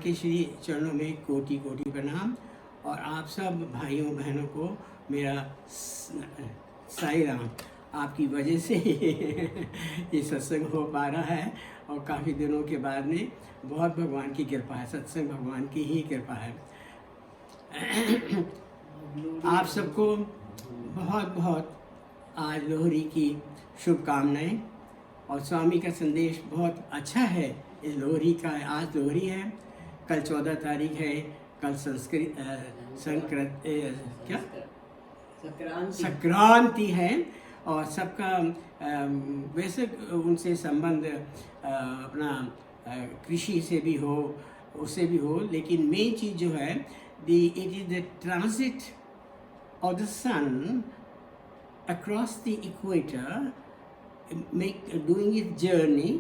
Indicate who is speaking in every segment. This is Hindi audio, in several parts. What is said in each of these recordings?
Speaker 1: के श्री चरणों में कोटि कोटि प्रणाम। और आप सब भाइयों बहनों को मेरा साई राम। आपकी वजह से ये सत्संग हो पा रहा है और काफ़ी दिनों के बाद में बहुत भगवान की कृपा है, सत्संग भगवान की ही कृपा है। आप सबको बहुत बहुत आज लोहरी की शुभकामनाएं। और स्वामी का संदेश बहुत अच्छा है इस लोहरी का। आज लोहरी है, कल 14 तारीख है, कल संक्रांति है। और सबका वैसे उनसे संबंध अपना कृषि से भी हो, उससे भी हो, लेकिन मेन चीज़ जो है it is the transit of the sun across the equator, doing its journey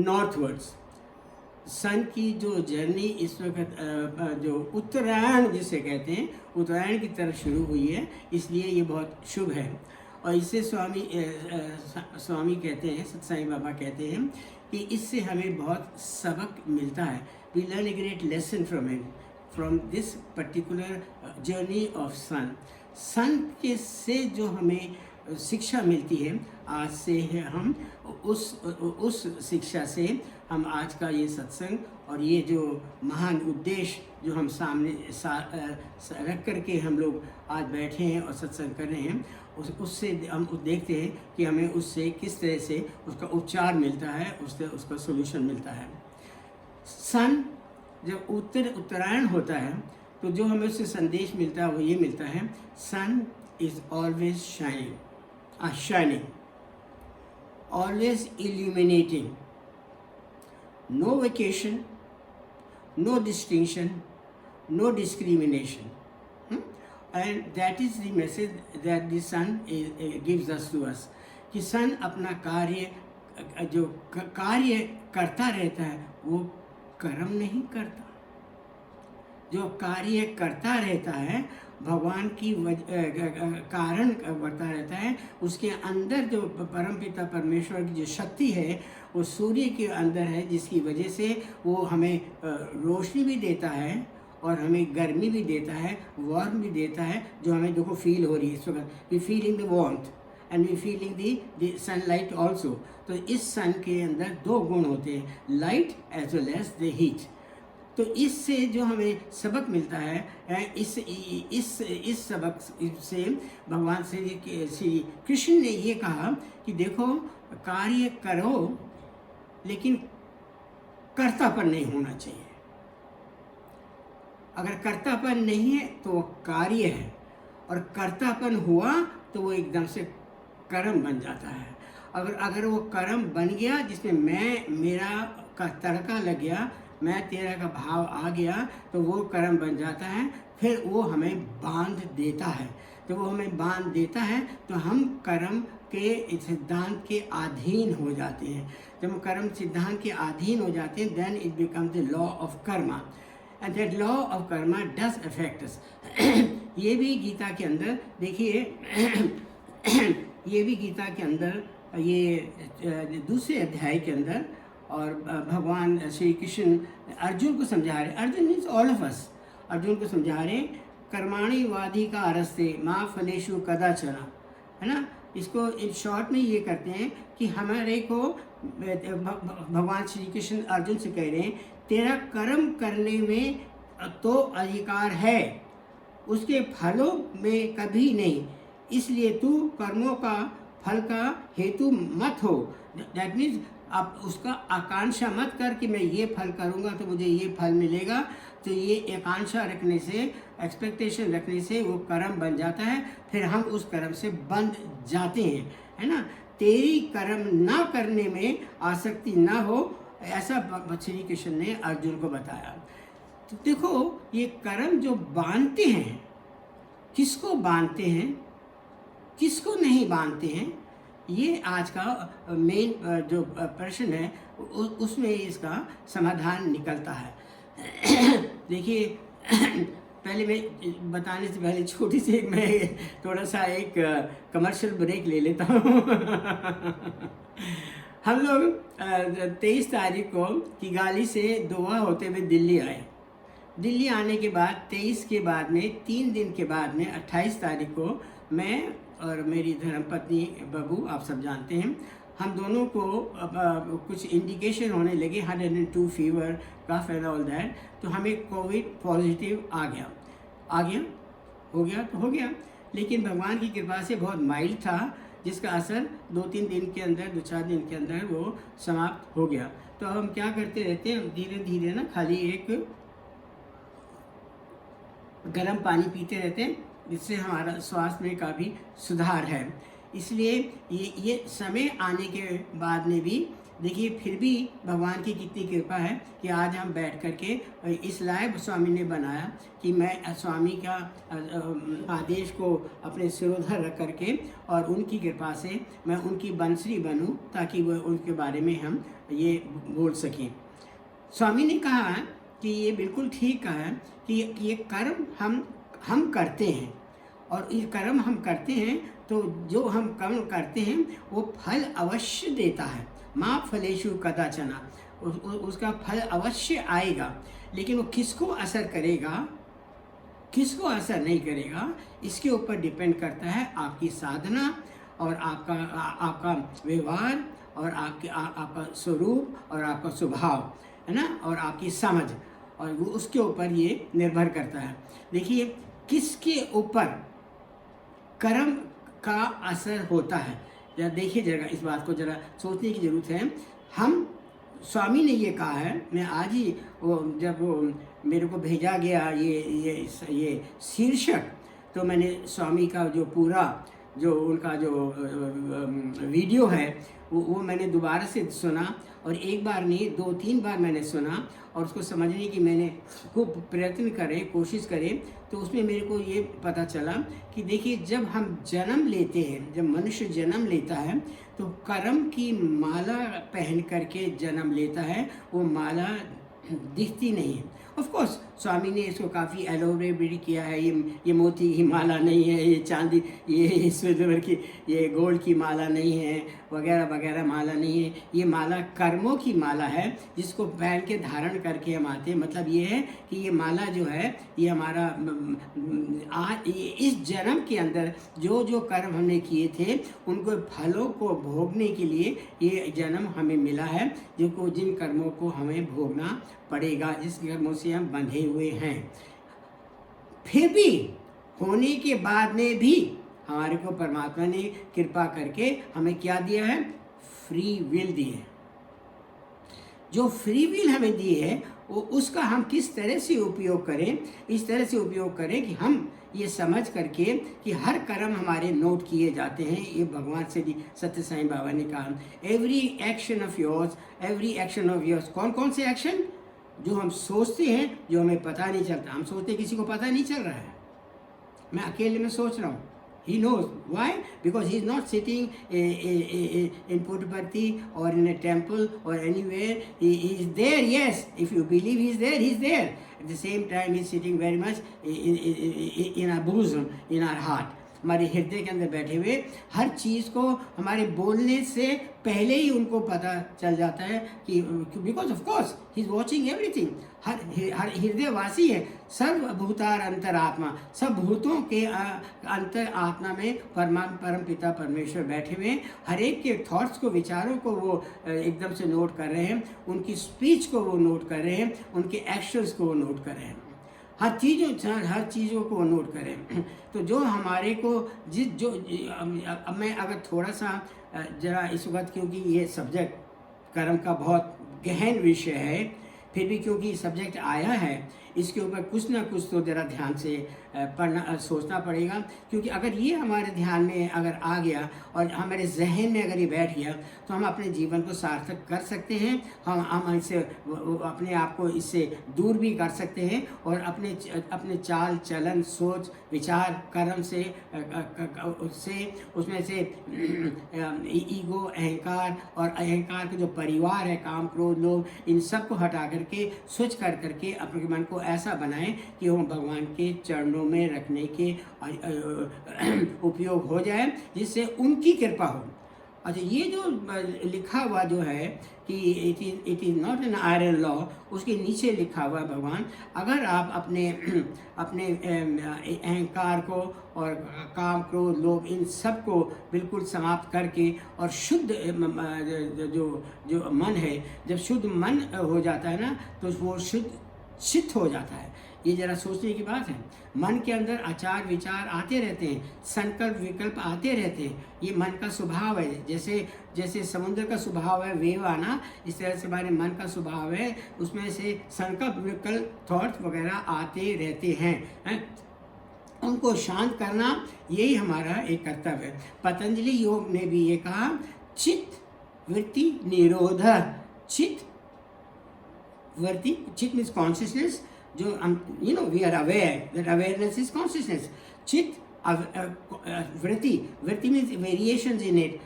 Speaker 1: northwards. Sun की जो जर्नी इस वक्त जो उत्तरायण जिसे कहते हैं, उत्तरायण की तरफ शुरू हुई है, इसलिए ये बहुत शुभ है। और इससे स्वामी कहते हैं, सत्साई बाबा कहते हैं कि इससे हमें बहुत सबक मिलता है। We learn a great lesson from this particular journey of sun. Sun के से जो हमें शिक्षा मिलती है, आज से है हम उस शिक्षा से हम आज का ये सत्संग और ये जो महान उद्देश्य जो हम सामने रख करके हम लोग आज बैठे हैं और सत्संग कर रहे हैं, उससे हम देखते हैं कि हमें उससे किस तरह से उसका उपचार मिलता है, उससे उसका सोल्यूशन मिलता है। सन जब उत्तरायण होता है तो जो हमें उससे संदेश मिलता है वो ये मिलता है, sun is always shining, always illuminating, no vacation, no distinction, no discrimination. And that is the message that the sun gives us to us, कि सन अपना जो कार्य करता रहता है वो कर्म नहीं करता। जो कार्य करता रहता है भगवान की कारण बढ़ता रहता है। उसके अंदर जो परमपिता परमेश्वर की जो शक्ति है वो सूर्य के अंदर है, जिसकी वजह से वो हमें रोशनी भी देता है और हमें गर्मी भी देता है, वार्म भी देता है, जो हमें देखो फील हो रही है इस वक्त। We feeling the warmth and we feeling the sunlight also. तो इस सन के अंदर दो गुण होते हैं, light as well as the heat. तो इससे जो हमें सबक मिलता है, इस सबक से भगवान श्री कृष्ण ने ये कहा कि देखो कार्य करो लेकिन कर्तापन नहीं होना चाहिए। अगर कर्तापन नहीं है तो वो कार्य है, और कर्तापन हुआ तो वो एकदम से कर्म बन जाता है। अगर वो कर्म बन गया जिसमें मेरा का तड़का लग गया, मैं तेरा का भाव आ गया, तो वो कर्म बन जाता है। फिर वो हमें बांध देता है। तो वो हमें बांध देता है तो हम कर्म के सिद्धांत के अधीन हो जाते हैं। जब हम कर्म सिद्धांत के अधीन हो जाते हैं, then it becomes the law of karma, and that law of karma does affect us. ये भी गीता के अंदर देखिए, ये भी गीता के अंदर ये दूसरे अध्याय के अंदर, और भगवान श्री कृष्ण अर्जुन को समझा रहे। Arjun means all of us. Arjun को समझा रहे, कर्माणि वाधी का अरस्ते माँ फलेशु कदाचन, है ना। इसको इन शॉर्ट में ये करते हैं कि हमारे को भगवान श्री कृष्ण अर्जुन से कह रहे हैं, तेरा कर्म करने में तो अधिकार है, उसके फलों में कभी नहीं, इसलिए तू कर्मों का फल का हेतु मत हो। दैट मीन्स आप उसका आकांक्षा मत कर कि मैं ये फल करूँगा तो मुझे ये फल मिलेगा। तो ये आकांक्षा रखने से, एक्सपेक्टेशन रखने से वो कर्म बन जाता है, फिर हम उस कर्म से बंध जाते हैं, है ना। तेरी कर्म ना करने में आसक्ति ना हो, ऐसा श्री कृष्ण ने अर्जुन को बताया। तो देखो ये कर्म जो बांधते हैं, किसको बांधते हैं, किसको नहीं बांधते हैं, ये आज का मेन जो प्रश्न है उसमें इसका समाधान निकलता है। देखिए, पहले मैं बताने से पहले छोटी सी मैं थोड़ा सा एक कमर्शियल ब्रेक ले लेता हूँ। हम लोग 23 तारीख को किगाली से दोहा होते हुए दिल्ली आए, दिल्ली आने के बाद 23 के बाद में 3 दिन के बाद में 28 तारीख को मैं और मेरी धर्मपत्नी बबू, आप सब जानते हैं, हम दोनों को कुछ इंडिकेशन होने लगे, 102 fever, cough and all that. तो हमें कोविड पॉजिटिव आ गया, हो गया तो हो गया, लेकिन भगवान की कृपा से बहुत माइल्ड था, जिसका असर 2-3 दिन के अंदर, 2-4 दिन के अंदर वो समाप्त हो गया। तो अब हम क्या करते रहते हैं, धीरे धीरे ना खाली एक गर्म पानी पीते रहते हैं, जिससे हमारा स्वास्थ्य में काफ़ी सुधार है। इसलिए ये समय आने के बाद में भी देखिए, फिर भी भगवान की कितनी कृपा है कि आज हम बैठ कर के इस लायक स्वामी ने बनाया कि मैं स्वामी का आदेश को अपने सिरोधर रख करके और उनकी कृपा से मैं उनकी बंसरी बनूं, ताकि वो उनके बारे में हम ये बोल सकें। स्वामी ने कहा कि ये बिल्कुल ठीक कहा है कि ये कर्म हम करते हैं, और ये कर्म हम करते हैं तो जो हम कर्म करते हैं वो फल अवश्य देता है। माँ फलेषु कदाचन, उसका फल अवश्य आएगा, लेकिन वो किसको असर करेगा, किसको असर नहीं करेगा, इसके ऊपर डिपेंड करता है आपकी साधना और आपका व्यवहार और आपका स्वरूप और आपका स्वभाव, है ना, और आपकी समझ, और वो उसके ऊपर ये निर्भर करता है। देखिए, किसके ऊपर कर्म का असर होता है, जरा देखिए, जरा इस बात को जरा सोचने की ज़रूरत है। हम, स्वामी ने ये कहा है, मैं आज ही जब मेरे को भेजा गया ये शीर्षक, तो मैंने स्वामी का जो पूरा जो उनका जो वीडियो है वो मैंने दोबारा से सुना, और एक बार नहीं 2-3 बार मैंने सुना, और उसको समझने की मैंने खूब प्रयत्न करे, कोशिश करे। तो उसमें मेरे को ये पता चला कि देखिए, जब हम जन्म लेते हैं, जब मनुष्य जन्म लेता है तो कर्म की माला पहन करके जन्म लेता है, वो माला दिखती नहीं है। ऑफ कोर्स स्वामी ने इसको काफ़ी एलोबरेट भी किया है, ये मोती की माला नहीं है, ये चांदी, ये सिल्वर की, ये गोल्ड की माला नहीं है, वगैरह वगैरह माला नहीं है। ये माला कर्मों की माला है, जिसको पहन के धारण करके हम आते हैं। मतलब ये है कि ये माला जो है, ये हमारा इस जन्म के अंदर जो जो कर्म हमने किए थे, उनको फलों को भोगने के लिए ये जन्म हमें मिला है, जिन कर्मों को हमें भोगना पड़ेगा, जिस कर्मों से हम बंधे हुए हैं। फिर भी होने के बाद में भी हमारे को परमात्मा ने कृपा करके हमें क्या दिया है, फ्री विल दी है। जो फ्री विल हमें दी है वो उसका हम किस तरह से उपयोग करें, इस तरह से उपयोग करें कि हम ये समझ करके कि हर कर्म हमारे नोट किए जाते हैं। ये भगवान से भी सत्य साईं बाबा ने कहा, every action of yours, every action of yours. कौन कौन से एक्शन? जो हम सोचते हैं, जो हमें पता नहीं चलता। हम सोचते किसी को पता नहीं चल रहा है, मैं अकेले में सोच रहा हूँ। He knows. Why? Because he is not sitting in Puttaparthi or in a temple or anywhere. He is there, yes. If you believe he is there, he is there. At the same time, he is sitting very much in our bosom, in our heart. हमारे हृदय के अंदर बैठे हुए, हर चीज़ को हमारे बोलने से पहले ही उनको पता चल जाता है कि because of course he is watching everything. हर हृदयवासी है, सर्वभूतार अंतरात्मा, सब भूतों के अंतर आत्मा में परम पिता परमेश्वर बैठे हुए हैं। हर एक के थॉट्स को, विचारों को वो एकदम से नोट कर रहे हैं, उनकी स्पीच को वो नोट कर रहे हैं, उनके एक्शंस को वो नोट कर रहे हैं, हर चीज़ों को नोट करें। तो जो हमारे को अब मैं अगर थोड़ा सा ज़रा इस वक्त, क्योंकि ये सब्जेक्ट कर्म का बहुत गहन विषय है, फिर भी क्योंकि सब्जेक्ट आया है, इसके ऊपर कुछ ना कुछ तो ज़रा ध्यान से पढ़ना, सोचना पड़ेगा। क्योंकि अगर ये हमारे ध्यान में अगर आ गया और हमारे जहन में अगर ये बैठ गया, तो हम अपने जीवन को सार्थक कर सकते हैं। हम इससे अपने आप को इससे दूर भी कर सकते हैं, और अपने चाल चलन, सोच, विचार, कर्म से उसमें से ईगो, अहंकार, और अहंकार के जो परिवार है, काम, क्रोध, लोभ, इन सब को हटा करके स्विच कर करके अपने मन को ऐसा बनाएं कि वो भगवान के चरणों में रखने के उपयोग हो जाए, जिससे उनकी कृपा हो। अच्छा, ये जो लिखा हुआ जो है कि it is not an iron law, उसके नीचे लिखा हुआ है भगवान, अगर आप अपने अपने अहंकार को और काम क्रोध लोभ इन सब को बिल्कुल समाप्त करके और शुद्ध जो जो मन है, जब शुद्ध मन हो जाता है ना तो वो शुद्ध चित्त हो जाता है। ये जरा सोचने की बात है। मन के अंदर आचार विचार आते रहते हैं, संकल्प विकल्प आते रहते हैं, ये मन का स्वभाव है। जैसे जैसे समुद्र का स्वभाव है वेव आना, इस तरह से हमारे मन का स्वभाव है, उसमें से संकल्प विकल्प थॉट्स वगैरह आते रहते हैं। उनको शांत करना यही हमारा एक कर्तव्य है। पतंजलि योग ने भी ये कहा, चित्त वृत्ति निरोध। चित्त वृत्ति, चित्त मीन्स कॉन्शियसनेस, जो we are aware, that awareness is consciousness. चित्त वृत्ति, वृत्ति मीन्स वेरिएशंस इन इट,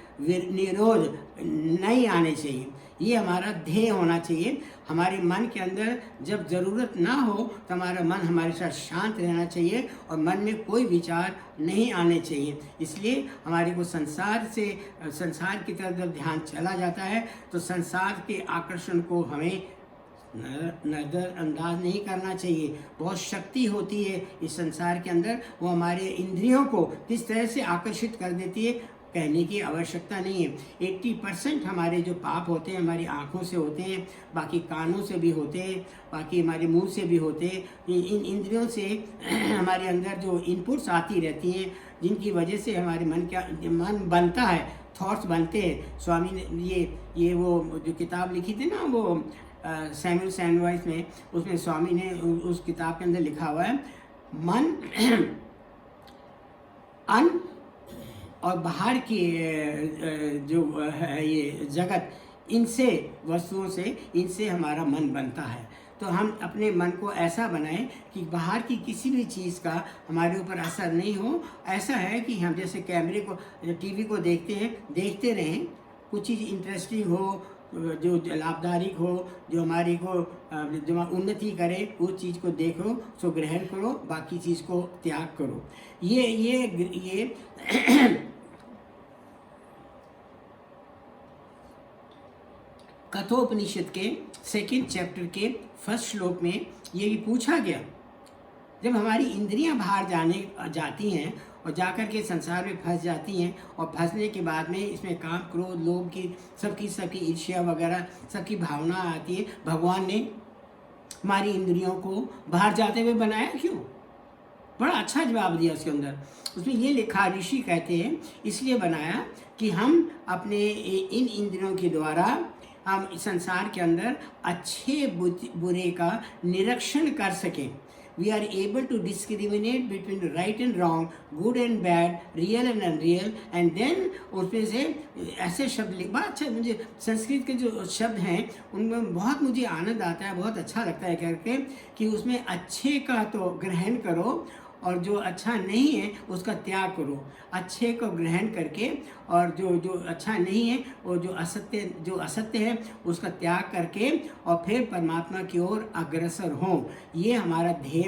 Speaker 1: निरोध नहीं आने चाहिए। ये हमारा ध्येय होना चाहिए। हमारे मन के अंदर जब ज़रूरत ना हो तो हमारा मन हमारे साथ शांत रहना चाहिए और मन में कोई विचार नहीं आने चाहिए। इसलिए हमारे को संसार की तरफ जब ध्यान चला जाता है तो संसार के आकर्षण को हमें नज़रअंदाज नहीं करना चाहिए। बहुत शक्ति होती है इस संसार के अंदर, वो हमारे इंद्रियों को किस तरह से आकर्षित कर देती है, कहने की आवश्यकता नहीं है। 80% हमारे जो पाप होते हैं हमारी आँखों से होते हैं, बाकी कानों से भी होते हैं, बाकी हमारे मुंह से भी होते हैं। इन इंद्रियों से हमारे अंदर जो इनपुट्स आती रहती हैं, जिनकी वजह से हमारे मन बनता है, थॉट्स बनते हैं। स्वामी ने ये वो जो किताब लिखी थी ना, वो सैमुअल सैमवाइस में, उसमें स्वामी ने उस किताब के अंदर लिखा हुआ है, मन अन और बाहर की जो है ये जगत, इनसे वस्तुओं से, इनसे हमारा मन बनता है। तो हम अपने मन को ऐसा बनाएं कि बाहर की किसी भी चीज़ का हमारे ऊपर असर नहीं हो। ऐसा है कि हम जैसे कैमरे को, टीवी को देखते हैं, देखते रहें, कुछ चीज़ इंटरेस्टिंग हो, जो लाभदायक हो, जो हमारी को जो उन्नति करे, उस चीज़ को देखो, सो ग्रहण करो, बाकी चीज़ को त्याग करो। ये कठोपनिषद के 2nd चैप्टर के 1st श्लोक में ये भी पूछा गया, जब हमारी इंद्रियां बाहर जाती हैं और जाकर के संसार में फंस जाती हैं, और फंसने के बाद में इसमें काम क्रोध लोभ की सबकी ईर्ष्या वगैरह सबकी भावना आती है, भगवान ने हमारी इंद्रियों को बाहर जाते हुए बनाया क्यों? बड़ा अच्छा जवाब दिया उसके अंदर। उसमें ये लिखा, ऋषि कहते हैं इसलिए बनाया कि हम अपने इन इंद्रियों के द्वारा हम संसार के अंदर अच्छे बुरे का निरीक्षण कर सकें। We are able to discriminate between right and wrong, good and bad, real and unreal, and then उसमें से ऐसे शब्द लिख, बड़ा अच्छा, मुझे संस्कृत के जो शब्द हैं उनमें बहुत मुझे आनंद आता है, बहुत अच्छा लगता है करके, कि उसमें अच्छे का तो ग्रहण करो और जो अच्छा नहीं है उसका त्याग करो। अच्छे को ग्रहण करके और जो अच्छा नहीं है और जो असत्य है उसका त्याग करके और फिर परमात्मा की ओर अग्रसर हों। ये हमारा ध्येय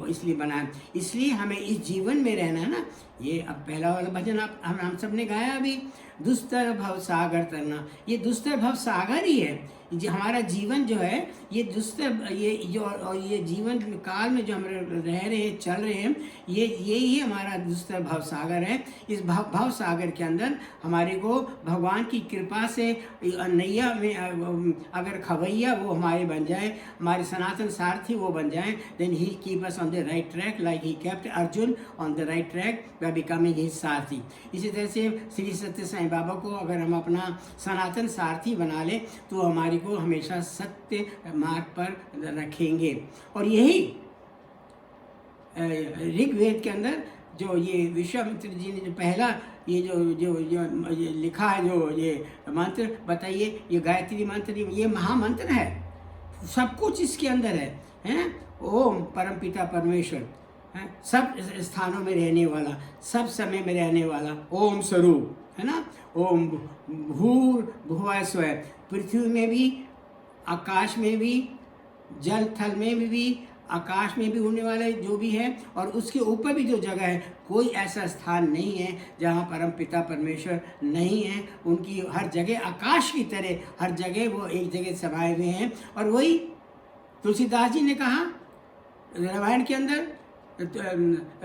Speaker 1: इसलिए बना, इसलिए हमें इस जीवन में रहना है ना। ये अब पहला वाला भजन हम सब ने गाया अभी, दुस्तर भव सागर तरना। ये दुस्तर भव सागर ही है। जो हमारा जीवन जो है ये दुस्तर, ये जीवन काल में जो हम रह रहे हैं, चल रहे हैं, ये ही हमारा दुस्तर भव सागर है। इस भव सागर के अंदर हमारे को भगवान की कृपा से नैया में अगर खवैया वो हमारे बन जाए, हमारे सनातन सारथी वो बन जाए, then he keep us on the right track, like he kept Arjun on the right track by becoming his sarathi. इसी तरह से श्री सत्य साईं बाबा को अगर हम अपना सनातन सारथी बना लें तो हमारी को हमेशा सत्य मार्ग पर रखेंगे। और यही ऋग्वेद के अंदर जो ये विश्वामित्र जी ने जो पहला ये लिखा है, जो ये मंत्र बताइए, ये गायत्री मंत्र, ये महामंत्र है, सब कुछ इसके अंदर है। ओम परमपिता परमेश्वर, सब स्थानों में रहने वाला, सब समय में रहने वाला ओम स्वरूप है ना। ओम भूर भुवः स्वः, पृथ्वी में भी, आकाश में भी, जल थल में भी, आकाश में भी उड़ने वाले जो भी है और उसके ऊपर भी जो जगह है, कोई ऐसा स्थान नहीं है जहाँ परम पिता परमेश्वर नहीं है। उनकी हर जगह आकाश की तरह हर जगह वो एक जगह समाये हुए हैं। और वही तुलसीदास जी ने कहा रामायण के अंदर,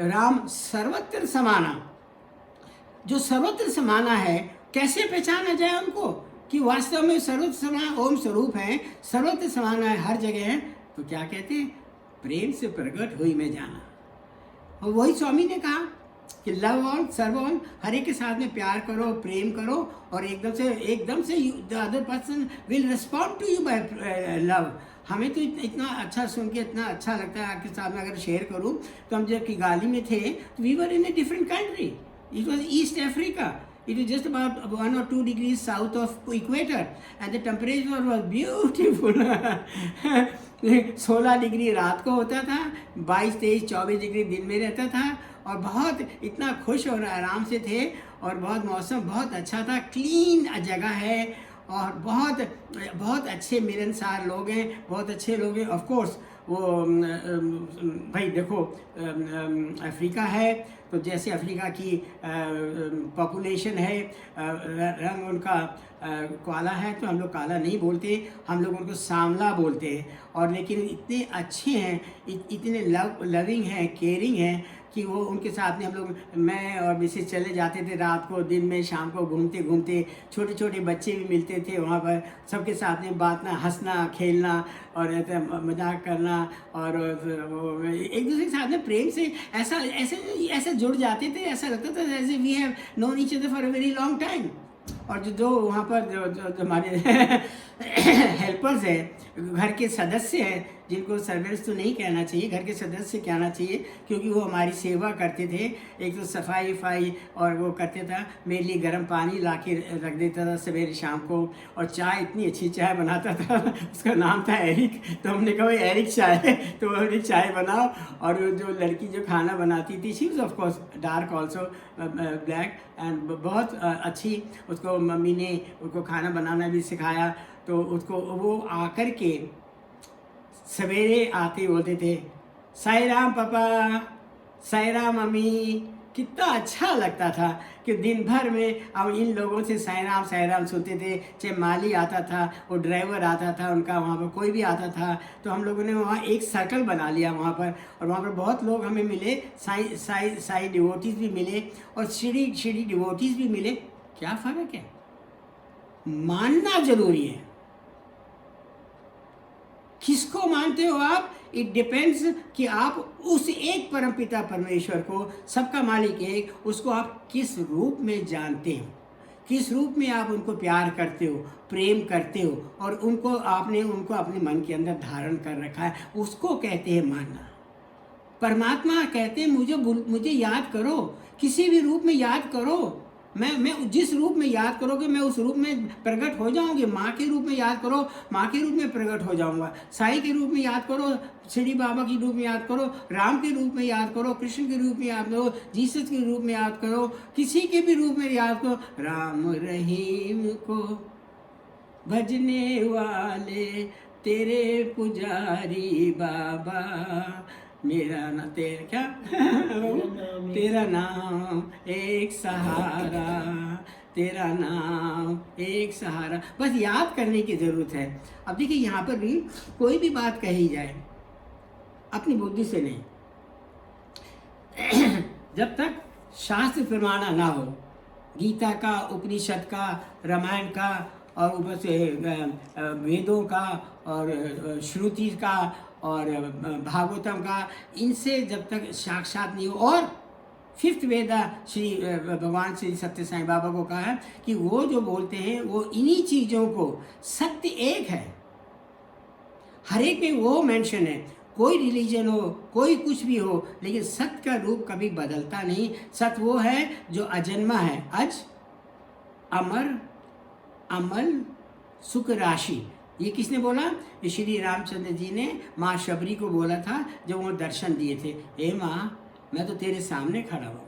Speaker 1: राम सर्वत्र समाना। जो सर्वत्र समाना है, कैसे पहचाना जाए उनको कि वास्तव में सर्वत्र समान ओम स्वरूप है, सर्वत्र समाना है, हर जगह है। तो क्या कहते हैं, प्रेम से प्रकट हुई में जाना। और वही स्वामी ने कहा कि लव ऑल सर्व ऑल, हर एक के साथ में प्यार करो, प्रेम करो, और एकदम से the other person will respond to you by love. हमें तो इतना अच्छा सुन के इतना अच्छा लगता है। आपके साथ में अगर शेयर करूं तो हम जब किगाली में थे, तो we were in a different country. It was East Africa. It was just about 1 or 2 degrees south of equator, and the temperature was beautiful. 16 degree रात को होता था, 22, 23, 24 डिग्री दिन में रहता था, और बहुत इतना खुश और आराम से थे, और बहुत मौसम बहुत अच्छा था। क्लीन जगह है, और बहुत अच्छे मिलनसार लोग हैं, बहुत अच्छे लोग हैं। ऑफ कोर्स वो भाई देखो, अफ्रीका है तो जैसे अफ्रीका की पॉपुलेशन है, रंग उनका काला है, तो हम लोग काला नहीं बोलते, हम लोग उनको सांवला बोलते हैं। और लेकिन इतने अच्छे हैं, इतने लविंग हैं, केयरिंग हैं कि वो उनके साथ में हम लोग, मैं और मिसेस चले जाते थे रात को, दिन में, शाम को घूमते घूमते। छोटे छोटे बच्चे भी मिलते थे वहाँ पर, सबके साथ में बातना, हंसना, खेलना और मजाक करना, और एक दूसरे के साथ में प्रेम से ऐसा जुड़ जाते थे। ऐसा लगता था जैसे we have known each other for a very long time. और जो वहाँ पर जो हमारे हेल्पर्स हैं, घर के सदस्य हैं, जिनको सर्वेंट्स तो नहीं कहना चाहिए, घर के सदस्य कहना चाहिए, क्योंकि वो हमारी सेवा करते थे। एक तो सफाई और वो करते था, मेरे लिए गर्म पानी ला के रख देता था सवेरे शाम को, और चाय, इतनी अच्छी चाय बनाता था। उसका नाम था एरिक। तो हमने कहा भाई एरिक चाय, तो एरिक चाय बनाओ। और जो लड़की जो खाना बनाती थी, she was of course dark also, black, and बहुत अच्छी। उसको मम्मी ने उसको खाना बनाना भी सिखाया। तो उसको वो आकर के सवेरे आते बोलते थे, साई राम पापा, साई राम मम्मी। कितना अच्छा लगता था कि दिन भर में अब इन लोगों से साई राम सुनते थे। चाहे माली आता था, वो ड्राइवर आता था उनका, वहाँ पर कोई भी आता था, तो हम लोगों ने वहाँ एक सर्कल बना लिया वहाँ पर। और वहाँ पर बहुत लोग हमें मिले, साई डिवोटीज़ भी मिले, और शिरडी डिवोटीज़ भी मिले। क्या फ़र्क है, मानना जरूरी है। किसको मानते हो आप, इट डिपेंड्स कि आप उस एक परमपिता परमेश्वर को, सबका मालिक एक, उसको आप किस रूप में जानते हो, किस रूप में आप उनको प्यार करते हो, प्रेम करते हो, और आपने उनको अपने मन के अंदर धारण कर रखा है, उसको कहते हैं मानना। परमात्मा कहते हैं मुझे याद करो, किसी भी रूप में याद करो। मैं जिस रूप में याद करोगे, मैं उस रूप में प्रकट हो जाऊंगी। माँ के रूप में याद करो, माँ के रूप में प्रकट हो जाऊंगा। साईं के रूप में याद करो, शिरडी बाबा के रूप में याद करो, राम के रूप में याद करो, कृष्ण के रूप में याद करो, जीसस के रूप में याद करो, किसी के भी रूप में याद करो। राम रहीम को भजने वाले तेरे पुजारी बाबा, मेरा ना तेरा नाम एक सहारा, तेरा नाम एक सहारा। बस याद करने की ज़रूरत है। अब देखिए, यहाँ पर भी कोई भी बात कही जाए अपनी बुद्धि से नहीं, जब तक शास्त्र प्रमाण ना हो, गीता का, उपनिषद का, रामायण का, और ऊपर से वेदों का, और श्रुति का, और भागवतम का, इनसे जब तक साक्षात नहीं हो। और 5th वेदा श्री भगवान श्री सत्य साईं बाबा को कहा है कि वो जो बोलते हैं वो इन्हीं चीज़ों को, सत्य एक है, हर एक में वो मेंशन है। कोई रिलीजन हो, कोई कुछ भी हो, लेकिन सत्य का रूप कभी बदलता नहीं। सत्य वो है जो अजन्मा है, अज, अमर, अमल, सुख राशि। ये किसने बोला? ये श्री रामचंद्र जी ने माँ शबरी को बोला था जब वो दर्शन दिए थे। हे माँ, मैं तो तेरे सामने खड़ा हूँ।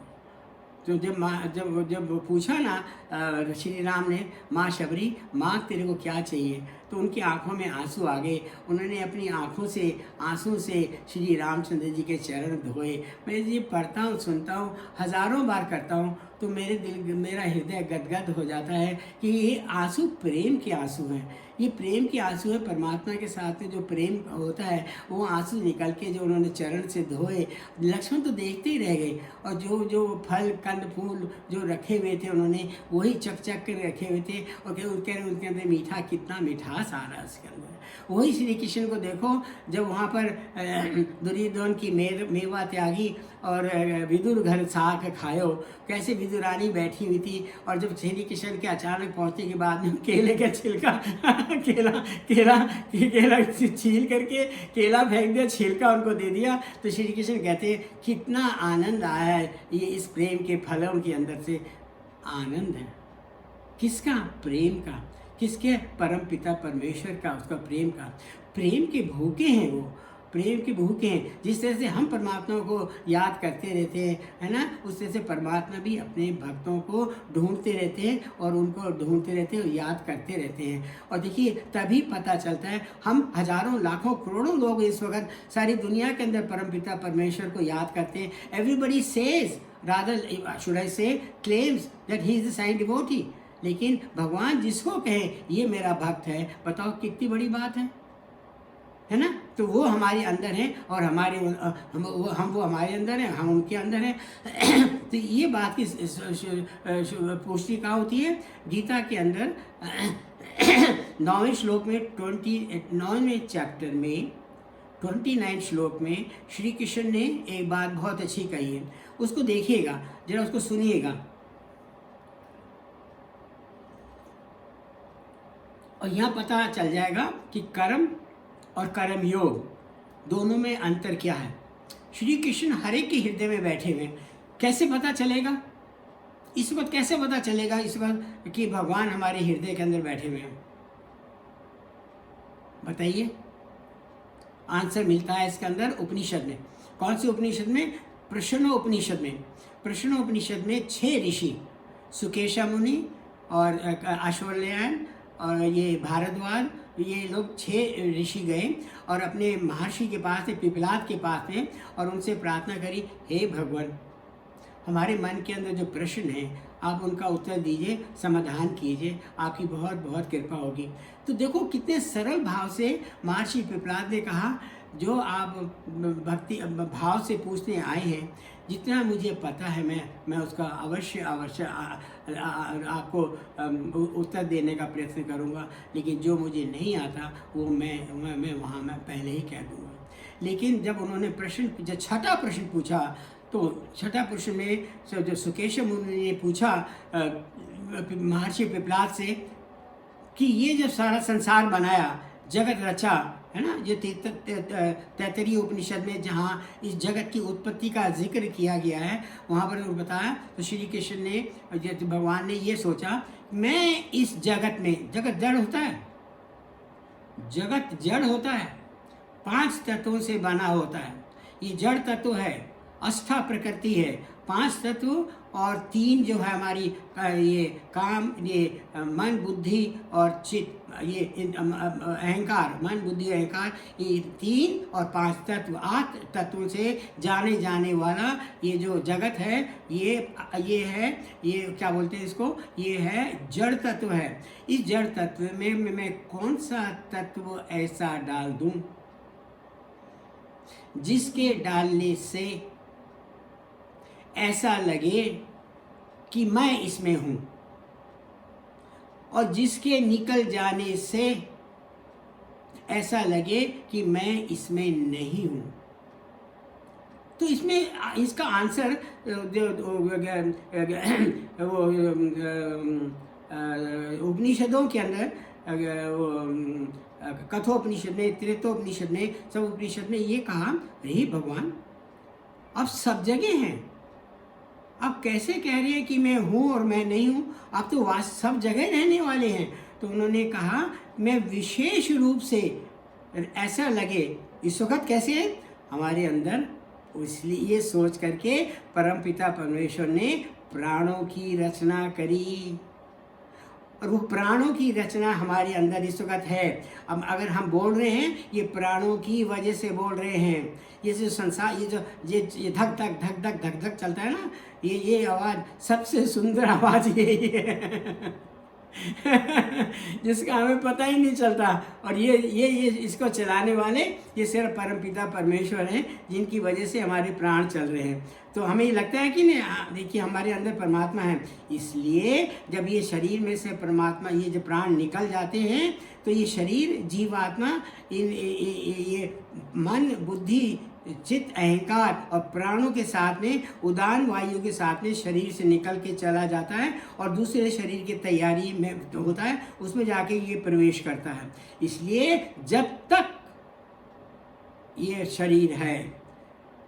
Speaker 1: तो जब पूछा ना श्री राम ने, माँ शबरी, माँ तेरे को क्या चाहिए? तो उनकी आंखों में आंसू आ गए। उन्होंने अपनी आंखों से आंसू से श्री रामचंद्र जी के चरण धोए। मैं ये पढ़ता हूँ, सुनता हूँ, हज़ारों बार करता हूँ, तो मेरा हृदय गदगद हो जाता है कि ये आंसू प्रेम के आंसू हैं। ये प्रेम के आंसू है। परमात्मा के साथ में जो प्रेम होता है वो आंसू निकल के जो उन्होंने चरण से धोए। लक्ष्मण तो देखते ही रह गए, और जो जो फल कंद फूल जो रखे हुए थे उन्होंने वही चक चक कर रखे हुए थे, और उनके अंदर मीठा, कितना मिठास आ रहा है उसके अंदर। वही श्री कृष्ण को देखो, जब वहाँ पर दुर्योधन की मेवा त्यागी और विदुर घर साग खायो, कैसे विदुरानी बैठी हुई थी, और जब श्री कृष्ण के अचानक पहुँचने के बाद में केले का छिलका केला छील करके केला फेंक दिया, छिलका उनको दे दिया, तो श्री कृष्ण कहते हैं कितना आनंद आया है ये इस प्रेम के फलों के अंदर से। आनंद है किसका? प्रेम का। किसके? परम पिता परमेश्वर का, उसका प्रेम का। प्रेम के भूखे हैं वो, प्रेम के भूखे हैं। जिस तरह से हम परमात्मा को याद करते रहते हैं, है ना, उस तरह से परमात्मा भी अपने भक्तों को ढूंढते रहते हैं, और उनको ढूंढते रहते हैं और याद करते रहते हैं। और देखिए तभी पता चलता है, हम हजारों लाखों करोड़ों लोग इस वक्त सारी दुनिया के अंदर परमपिता परमेश्वर को याद करते हैं। Everybody says, rather should I say claims that he is the saint devotee, लेकिन भगवान जिसको कहे ये मेरा भक्त है, बताओ कितनी बड़ी बात है ना। तो वो हमारे अंदर है, और हम वो हमारे अंदर हैं, हम उनके अंदर हैं। तो ये बात की पुष्टि कहाँ होती है? गीता के अंदर 9वें श्लोक में 9वें चैप्टर में 29 श्लोक में श्री कृष्ण ने एक बात बहुत अच्छी कही है। उसको देखिएगा जरा, उसको सुनिएगा, और यहाँ पता चल जाएगा कि कर्म और कर्म योग दोनों में अंतर क्या है। श्री कृष्ण हर एक के हृदय में बैठे हुए। कैसे पता चलेगा इस वक्त? कैसे पता चलेगा इस वक्त कि भगवान हमारे हृदय के अंदर बैठे हुए हैं? बताइए। आंसर मिलता है इसके अंदर उपनिषद में। कौन से उपनिषद में? प्रश्नोपनिषद में। प्रश्नोपनिषद में 6 ऋषि, सुकेशा मुनि और अश्वत्थायन और ये भारद्वाज, ये लोग 6 ऋषि गए और अपने महर्षि के पास, पिपलाद के पास में, और उनसे प्रार्थना करी, हे भगवान, हमारे मन के अंदर जो प्रश्न है आप उनका उत्तर दीजिए, समाधान कीजिए, आपकी बहुत बहुत कृपा होगी। तो देखो कितने सरल भाव से महर्षि पिपलाद ने कहा, जो आप भक्ति भाव से पूछने आए हैं, जितना मुझे पता है मैं उसका अवश्य आपको उत्तर देने का प्रयत्न करूंगा, लेकिन जो मुझे नहीं आता वो मैं वहाँ पहले ही कह दूंगा। लेकिन जब उन्होंने जब 6ठा प्रश्न पूछा, तो 6ठा प्रश्न में जो सुकेश मुनि ने पूछा महर्षि पिपलाद से कि ये जब सारा संसार बनाया, जगत रचा, है ना, ये तैत्तरीय उपनिषद में जहाँ इस जगत की उत्पत्ति का जिक्र किया गया है वहाँ पर बताया, तो श्री कृष्ण ने, भगवान ने ये सोचा, मैं इस जगत में, जगत जड़ होता है, जगत जड़ होता है, 5 तत्वों से बना होता है। ये जड़ तत्व है, अस्था प्रकृति है, 5 तत्व, और 3 जो है हमारी ये काम, ये मन बुद्धि और चित्त, ये अहंकार, मन बुद्धि अहंकार, ये 3 और 5 तत्व, 8 तत्वों से जाने जाने वाला ये जो जगत है, ये है, ये क्या बोलते हैं इसको, ये है जड़ तत्व है। इस जड़ तत्व में मैं कौन सा तत्व ऐसा डाल दूं जिसके डालने से ऐसा लगे कि मैं इसमें हूं, और जिसके निकल जाने से ऐसा लगे कि मैं इसमें नहीं हूं। तो इसमें इसका आंसर उपनिषदों के अंदर, कठोपनिषद में, त्रेतोपनिषद में, सब उपनिषद में ये कहा, हे भगवान, आप सब जगह हैं, आप कैसे कह रहे हैं कि मैं हूँ और मैं नहीं हूँ? आप तो सब जगह रहने वाले हैं। तो उन्होंने कहा, मैं विशेष रूप से ऐसा लगे इस वक्त कैसे है हमारे अंदर, इसलिए ये सोच करके परमपिता परमेश्वर ने प्राणों की रचना करी। और वो प्राणों की रचना हमारे अंदर इस वक्त है। अब अगर हम बोल रहे हैं, ये प्राणों की वजह से बोल रहे हैं। ये जो संसार, ये धक धक धक धक धक धक चलता है ना, ये आवाज़ सबसे सुंदर आवाज़ यही है जिसका हमें पता ही नहीं चलता। और ये इसको चलाने वाले ये सिर्फ परमपिता परमेश्वर हैं, जिनकी वजह से हमारे प्राण चल रहे हैं। तो हमें ये लगता है कि नहीं, देखिए हमारे अंदर परमात्मा है, इसलिए जब ये शरीर में से परमात्मा, ये जो प्राण निकल जाते हैं, तो ये शरीर, जीवात्मा, ये मन, बुद्धि, चित्त, अहंकार और प्राणों के साथ में, उदान वायु के साथ में शरीर से निकल के चला जाता है और दूसरे शरीर की तैयारी में होता है, उसमें जाके ये प्रवेश करता है। इसलिए जब तक ये शरीर है,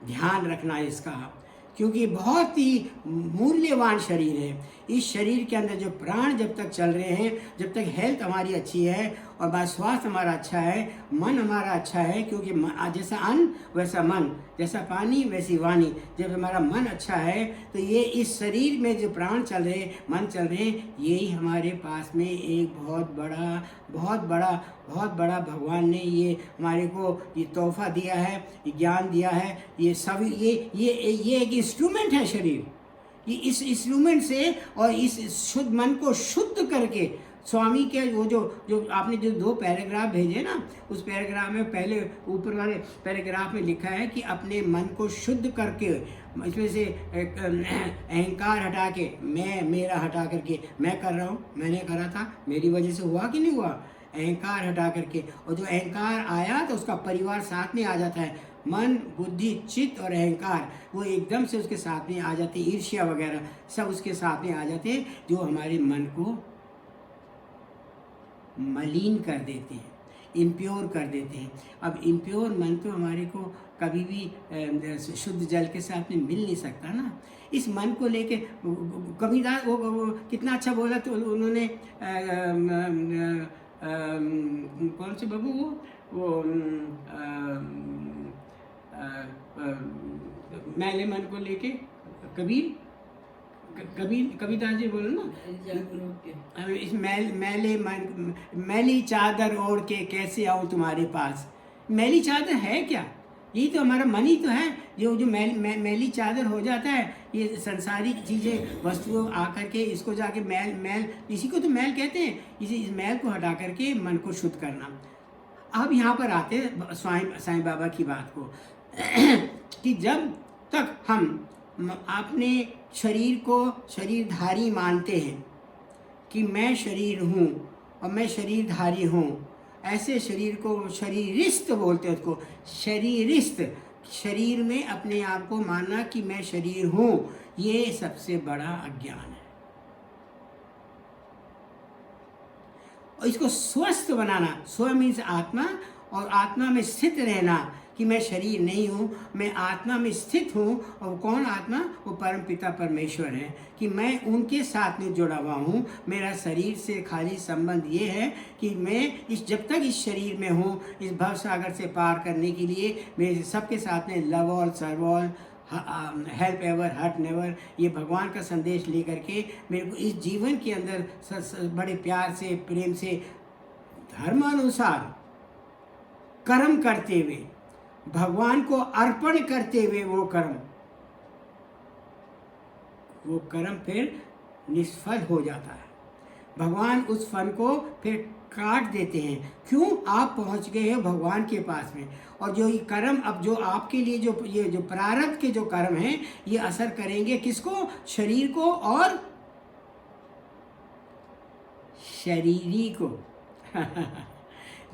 Speaker 1: ध्यान रखना इसका, क्योंकि बहुत ही मूल्यवान शरीर है। इस शरीर के अंदर जो प्राण जब तक चल रहे हैं, जब तक हेल्थ हमारी अच्छी है और बात स्वास्थ्य हमारा अच्छा है, मन हमारा अच्छा है, क्योंकि जैसा अन्न वैसा मन, जैसा पानी वैसी वाणी। जब हमारा मन अच्छा है तो ये इस शरीर में जो प्राण चल रहे, मन चल रहे हैं, यही हमारे पास में एक बहुत बड़ा भगवान ने ये हमारे को ये तोहफा दिया है, ये ज्ञान दिया है। ये सब ये एक इंस्ट्रूमेंट है शरीर। ये इस इंस्ट्रूमेंट से और इस शुद्ध मन को शुद्ध करके स्वामी के वो जो आपने जो 2 पैराग्राफ भेजे ना, उस पैराग्राफ में पहले ऊपर वाले पैराग्राफ में लिखा है कि अपने मन को शुद्ध करके, इसमें से अहंकार हटा के, मैं मेरा हटा करके, मैं कर रहा हूँ, मैंने करा था, मेरी वजह से हुआ कि नहीं हुआ, अहंकार हटा करके। और जो अहंकार आया तो उसका परिवार साथ में आ जाता है, मन, बुद्धि, चित्त और अहंकार, वो एकदम से उसके साथ में आ जाते हैं। ईर्ष्या वगैरह सब उसके साथ में आ जाते हैं, जो हमारे मन को मलिन कर देते हैं, इम्प्योर कर देते हैं। अब इम्प्योर मन तो हमारे को कभी भी शुद्ध जल के साथ में मिल नहीं सकता ना। इस मन को लेके कबीरदास वो कितना अच्छा बोला, तो उन्होंने कौन से बाबू वो मैले मन को लेके कबीरदास जी बोलो ना, इस मैली चादर ओढ़ के कैसे आऊँ तुम्हारे पास। मैली चादर है क्या? यही तो हमारा मन ही तो है, जो मैली चादर हो जाता है। ये संसारिक चीज़ें, वस्तुओं आकर के इसको जाके मैल, इसी को तो मैल कहते हैं। इस मैल को हटा करके मन को शुद्ध करना। अब यहाँ पर आते हैं साईं बाबा की बात को कि जब तक हम अपने शरीर को शरीरधारी मानते हैं कि मैं शरीर हूँ और मैं शरीरधारी हूँ, ऐसे शरीर को शरीरिस्त बोलते हैं। उसको शरीरिस्त, शरीर में अपने आप को मानना कि मैं शरीर हूँ, ये सबसे बड़ा अज्ञान है। और इसको स्वस्थ बनाना, स्व मीन्स आत्मा, और आत्मा में स्थित रहना कि मैं शरीर नहीं हूँ, मैं आत्मा में स्थित हूँ। और कौन आत्मा? वो परम पिता परमेश्वर है, कि मैं उनके साथ में जुड़ा हुआ हूँ। मेरा शरीर से खाली संबंध ये है कि मैं जब तक इस शरीर में हूँ, इस भव सागर से पार करने के लिए मेरे सबके साथ में love all, serve all, help ever, hurt never, ये भगवान का संदेश लेकर के मेरे को इस जीवन के अंदर बड़े प्यार से, प्रेम से, धर्मानुसार कर्म करते हुए, भगवान को अर्पण करते हुए वो कर्म फिर निष्फल हो जाता है। भगवान उस फल को फिर काट देते हैं। क्यों? आप पहुंच गए हो भगवान के पास में। और जो ये कर्म, अब जो आपके लिए जो प्रारब्ध के जो कर्म हैं, ये असर करेंगे किसको? शरीर को और शरीरी को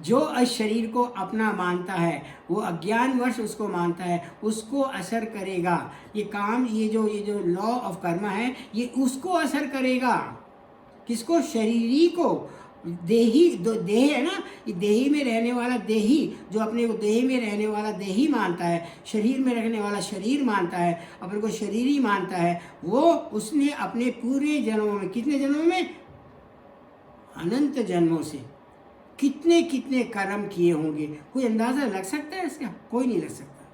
Speaker 1: जो इस शरीर को अपना मानता है, वो अज्ञानवश उसको मानता है, उसको असर करेगा। ये काम, ये जो लॉ ऑफ कर्मा है, ये उसको असर करेगा। किसको? शरीरी को। देही, देह है ना, ये देही में रहने वाला देही, जो अपने को देह में रहने वाला देही मानता है, शरीर में रहने वाला शरीर मानता है, अपने को शरीरी मानता है, वो उसने अपने पूरे जन्मों में, कितने जन्मों में? अनंत जन्मों से कितने कर्म किए होंगे। कोई अंदाज़ा लग सकता है इसका? कोई नहीं लग सकता।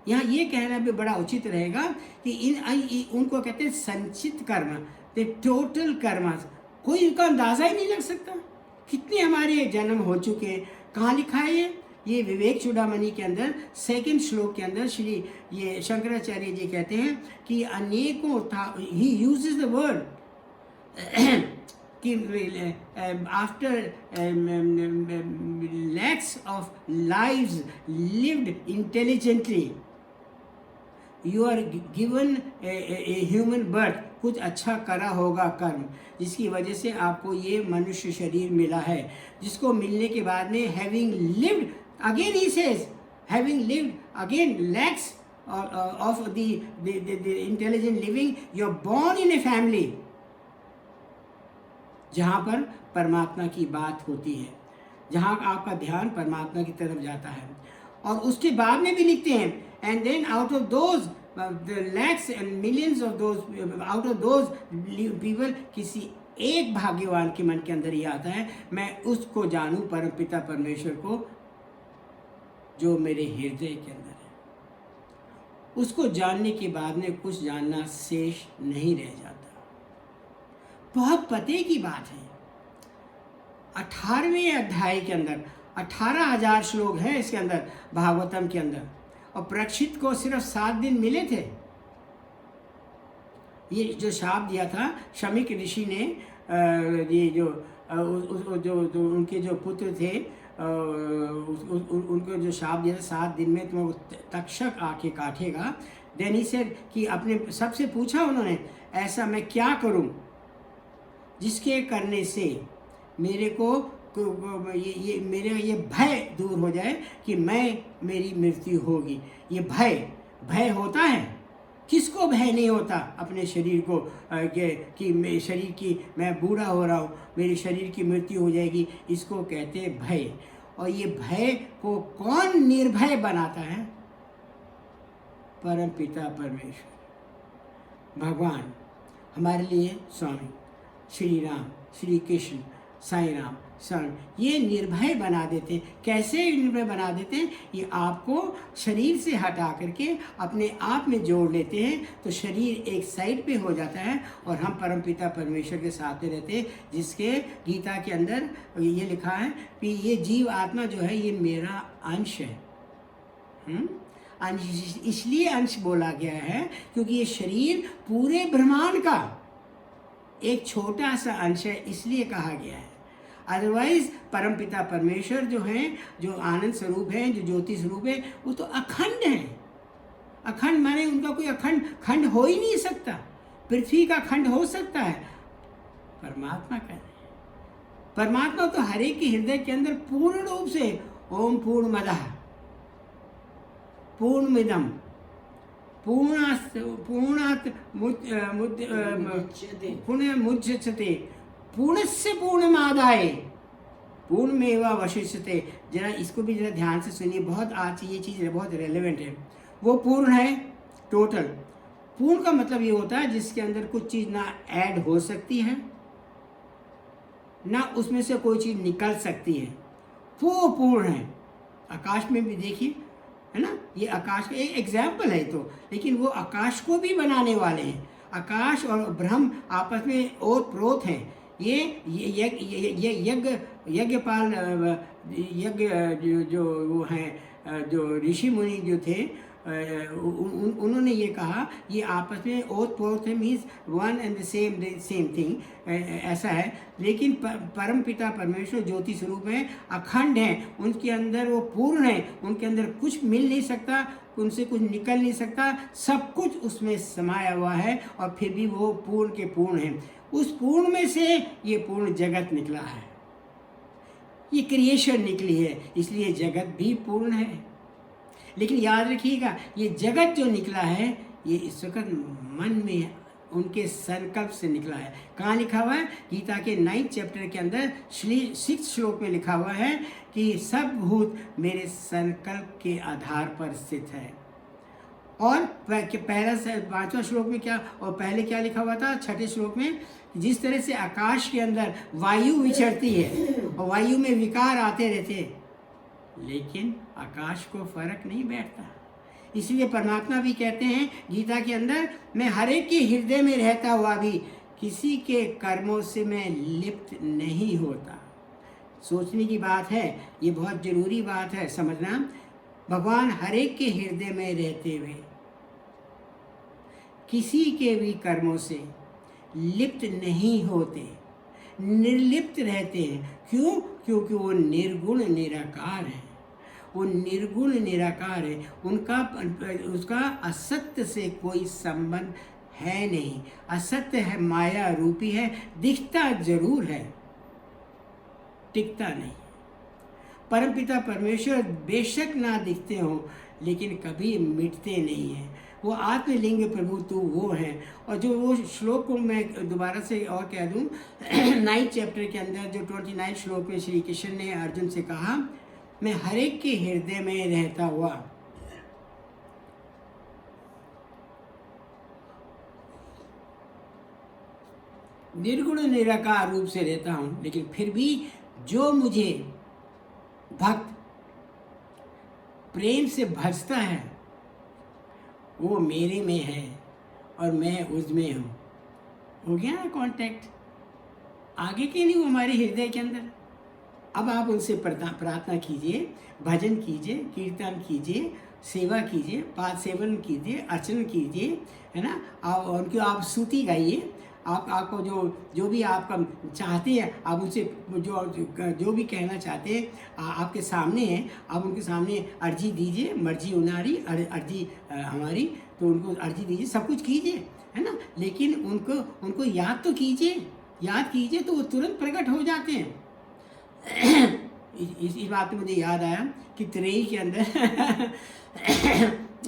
Speaker 1: यहाँ ये कहना भी बड़ा उचित रहेगा कि उनको कहते हैं संचित कर्म, द टोटल कर्म। कोई उनका अंदाज़ा ही नहीं लग सकता। कितने हमारे जन्म हो चुके, कहाँ लिखा है ये विवेक चूड़ामणि के अंदर 2 श्लोक के अंदर श्री ये शंकराचार्य जी कहते हैं कि अनेकों था, ही यूजेस द वर्ड कि after lakhs of lives lived intelligently you are given a human birth, कुछ अच्छा करा होगा कर्म जिसकी वजह से आपको ये मनुष्य शरीर मिला है, जिसको मिलने के बाद में having lived again, he says having lived again lakhs of the intelligent living, you are born in a family जहाँ पर परमात्मा की बात होती है, जहाँ आपका ध्यान परमात्मा की तरफ जाता है। और उसके बाद में भी लिखते हैं and then out of those the lakhs and millions of those, out of those people, किसी एक भाग्यवान के मन के अंदर ये आता है मैं उसको जानूं, परम पिता परमेश्वर को जो मेरे हृदय के अंदर है। उसको जानने के बाद में कुछ जानना शेष नहीं रह जाता। बहुत पते की बात है। 18वें अध्याय के अंदर 18,000 श्लोक है इसके अंदर, भागवतम के अंदर, और परीक्षित को सिर्फ 7 दिन मिले थे। ये जो शाप दिया था शमीक ऋषि ने, ये जो उनके जो पुत्र थे, उनको जो शाप दिया था 7 दिन में तुम्हें तक्षक आके काटेगा। देन ही सेड कि अपने सबसे पूछा उन्होंने, ऐसा मैं क्या करूं जिसके करने से मेरे को मेरा ये भय दूर हो जाए कि मेरी मृत्यु होगी। ये भय होता है, किसको भय नहीं होता अपने शरीर को कि शरीर की मैं बूढ़ा हो रहा हूँ, मेरे शरीर की मृत्यु हो जाएगी, इसको कहते हैं भय। और ये भय को कौन निर्भय बनाता है? परम पिता परमेश्वर भगवान, हमारे लिए स्वामी श्री राम, श्री कृष्ण, साईं राम, शरण, ये निर्भय बना देते हैं। कैसे निर्भय बना देते हैं? ये आपको शरीर से हटा करके अपने आप में जोड़ लेते हैं, तो शरीर एक साइड पे हो जाता है और हम परमपिता परमेश्वर के साथ में रहते हैं, जिसके गीता के अंदर ये लिखा है कि ये जीव आत्मा जो है ये मेरा अंश है। अंश इसलिए अंश बोला गया है क्योंकि ये शरीर पूरे ब्रह्मांड का एक छोटा सा अंश है, इसलिए कहा गया है। अदरवाइज परमपिता परमेश्वर जो हैं, जो आनंद स्वरूप हैं, जो ज्योति स्वरूप है, वो तो अखंड हैं। अखंड माने उनका कोई खंड हो ही नहीं सकता। पृथ्वी का खंड हो सकता है, परमात्मा का नहीं। परमात्मा तो हर एक के हृदय के अंदर पूर्ण रूप से ओम पूर्णमदः पूर्णमिदं पूर्णात् मुच्यते पूर्णस्य पूर्णमादाय पूर्णमेवावशिष्यते। जरा इसको भी जरा ध्यान से सुनिए, बहुत आज ये चीज़ बहुत रेलेवेंट है। वो पूर्ण है, टोटल। पूर्ण का मतलब ये होता है जिसके अंदर कुछ चीज़ ना ऐड हो सकती है, ना उसमें से कोई चीज़ निकल सकती है, वो पूर्ण है। आकाश में भी देखिए, है ना, ये आकाश का एक एग्जाम्पल है तो, लेकिन वो आकाश को भी बनाने वाले हैं। आकाश और ब्रह्म आपस में ओत प्रोत हैं। ये यज्ञपाल यज्ञ जो वो हैं, जो ऋषि मुनि जो थे, उन्होंने ये कहा ये आपस में ओत प्रोत है, means one and the same thing, ऐसा है। लेकिन परम पिता परमेश्वर ज्योति स्वरूप है, अखंड हैं, उनके अंदर वो पूर्ण है, उनके अंदर कुछ मिल नहीं सकता, उनसे कुछ निकल नहीं सकता, सब कुछ उसमें समाया हुआ है, और फिर भी वो पूर्ण के पूर्ण हैं। उस पूर्ण में से ये पूर्ण जगत निकला है, ये क्रिएशन निकली है, इसलिए जगत भी पूर्ण है। लेकिन याद रखिएगा, ये जगत जो निकला है ये इस वक्त मन में उनके संकल्प से निकला है। कहाँ लिखा हुआ है? गीता के 9th चैप्टर के अंदर 6th श्लोक में लिखा हुआ है कि सब भूत मेरे संकल्प के आधार पर स्थित है। और पहला 5वां श्लोक में क्या, और पहले क्या लिखा हुआ था 6ठे श्लोक में? जिस तरह से आकाश के अंदर वायु विचरती है और वायु में विकार आते रहते हैं, लेकिन आकाश को फर्क नहीं बैठता। इसलिए परमात्मा भी कहते हैं गीता के अंदर, मैं हर एक के हृदय में रहता हुआ भी किसी के कर्मों से मैं लिप्त नहीं होता। सोचने की बात है, ये बहुत ज़रूरी बात है समझना। भगवान हर एक के हृदय में रहते हुए किसी के भी कर्मों से लिप्त नहीं होते, निर्लिप्त रहते हैं। क्यों? क्योंकि वो निर्गुण निराकार है। वो निर्गुण निराकार है, उनका उसका असत्य से कोई संबंध है नहीं। असत्य है, माया रूपी है, दिखता जरूर है, टिकता नहीं। परमपिता परमेश्वर बेशक ना दिखते हो, लेकिन कभी मिटते नहीं हैं। वो आत्मलिंग प्रभु तो वो हैं। और जो वो श्लोक को मैं दोबारा से और कह दूं, 9 चैप्टर के अंदर जो 29 श्लोक में श्री कृष्ण ने अर्जुन से कहा, मैं हर एक के हृदय में रहता हुआ निर्गुण निराकार रूप से रहता हूँ, लेकिन फिर भी जो मुझे भक्त प्रेम से भजता है वो मेरे में है और मैं उसमें हूँ। हो गया ना कॉन्टैक्ट? आगे के नहीं, वो हमारे हृदय के अंदर। अब आप उनसे प्रार्थना कीजिए, भजन कीजिए, कीर्तन कीजिए, सेवा कीजिए, पाद सेवन कीजिए, अर्चन कीजिए, है ना। आप उनकी आप स्तुति गाइए। आपको जो भी आपका चाहते हैं, आप उनसे जो भी कहना चाहते हैं आपके सामने है। आप उनके सामने अर्जी दीजिए, मर्जी उनारी अर्जी हमारी, तो उनको अर्जी दीजिए, सब कुछ कीजिए, है ना। लेकिन उनको याद तो कीजिए, याद कीजिए तो वो तुरंत प्रकट हो जाते हैं। इस बात में मुझे याद आया कि त्रेई के अंदर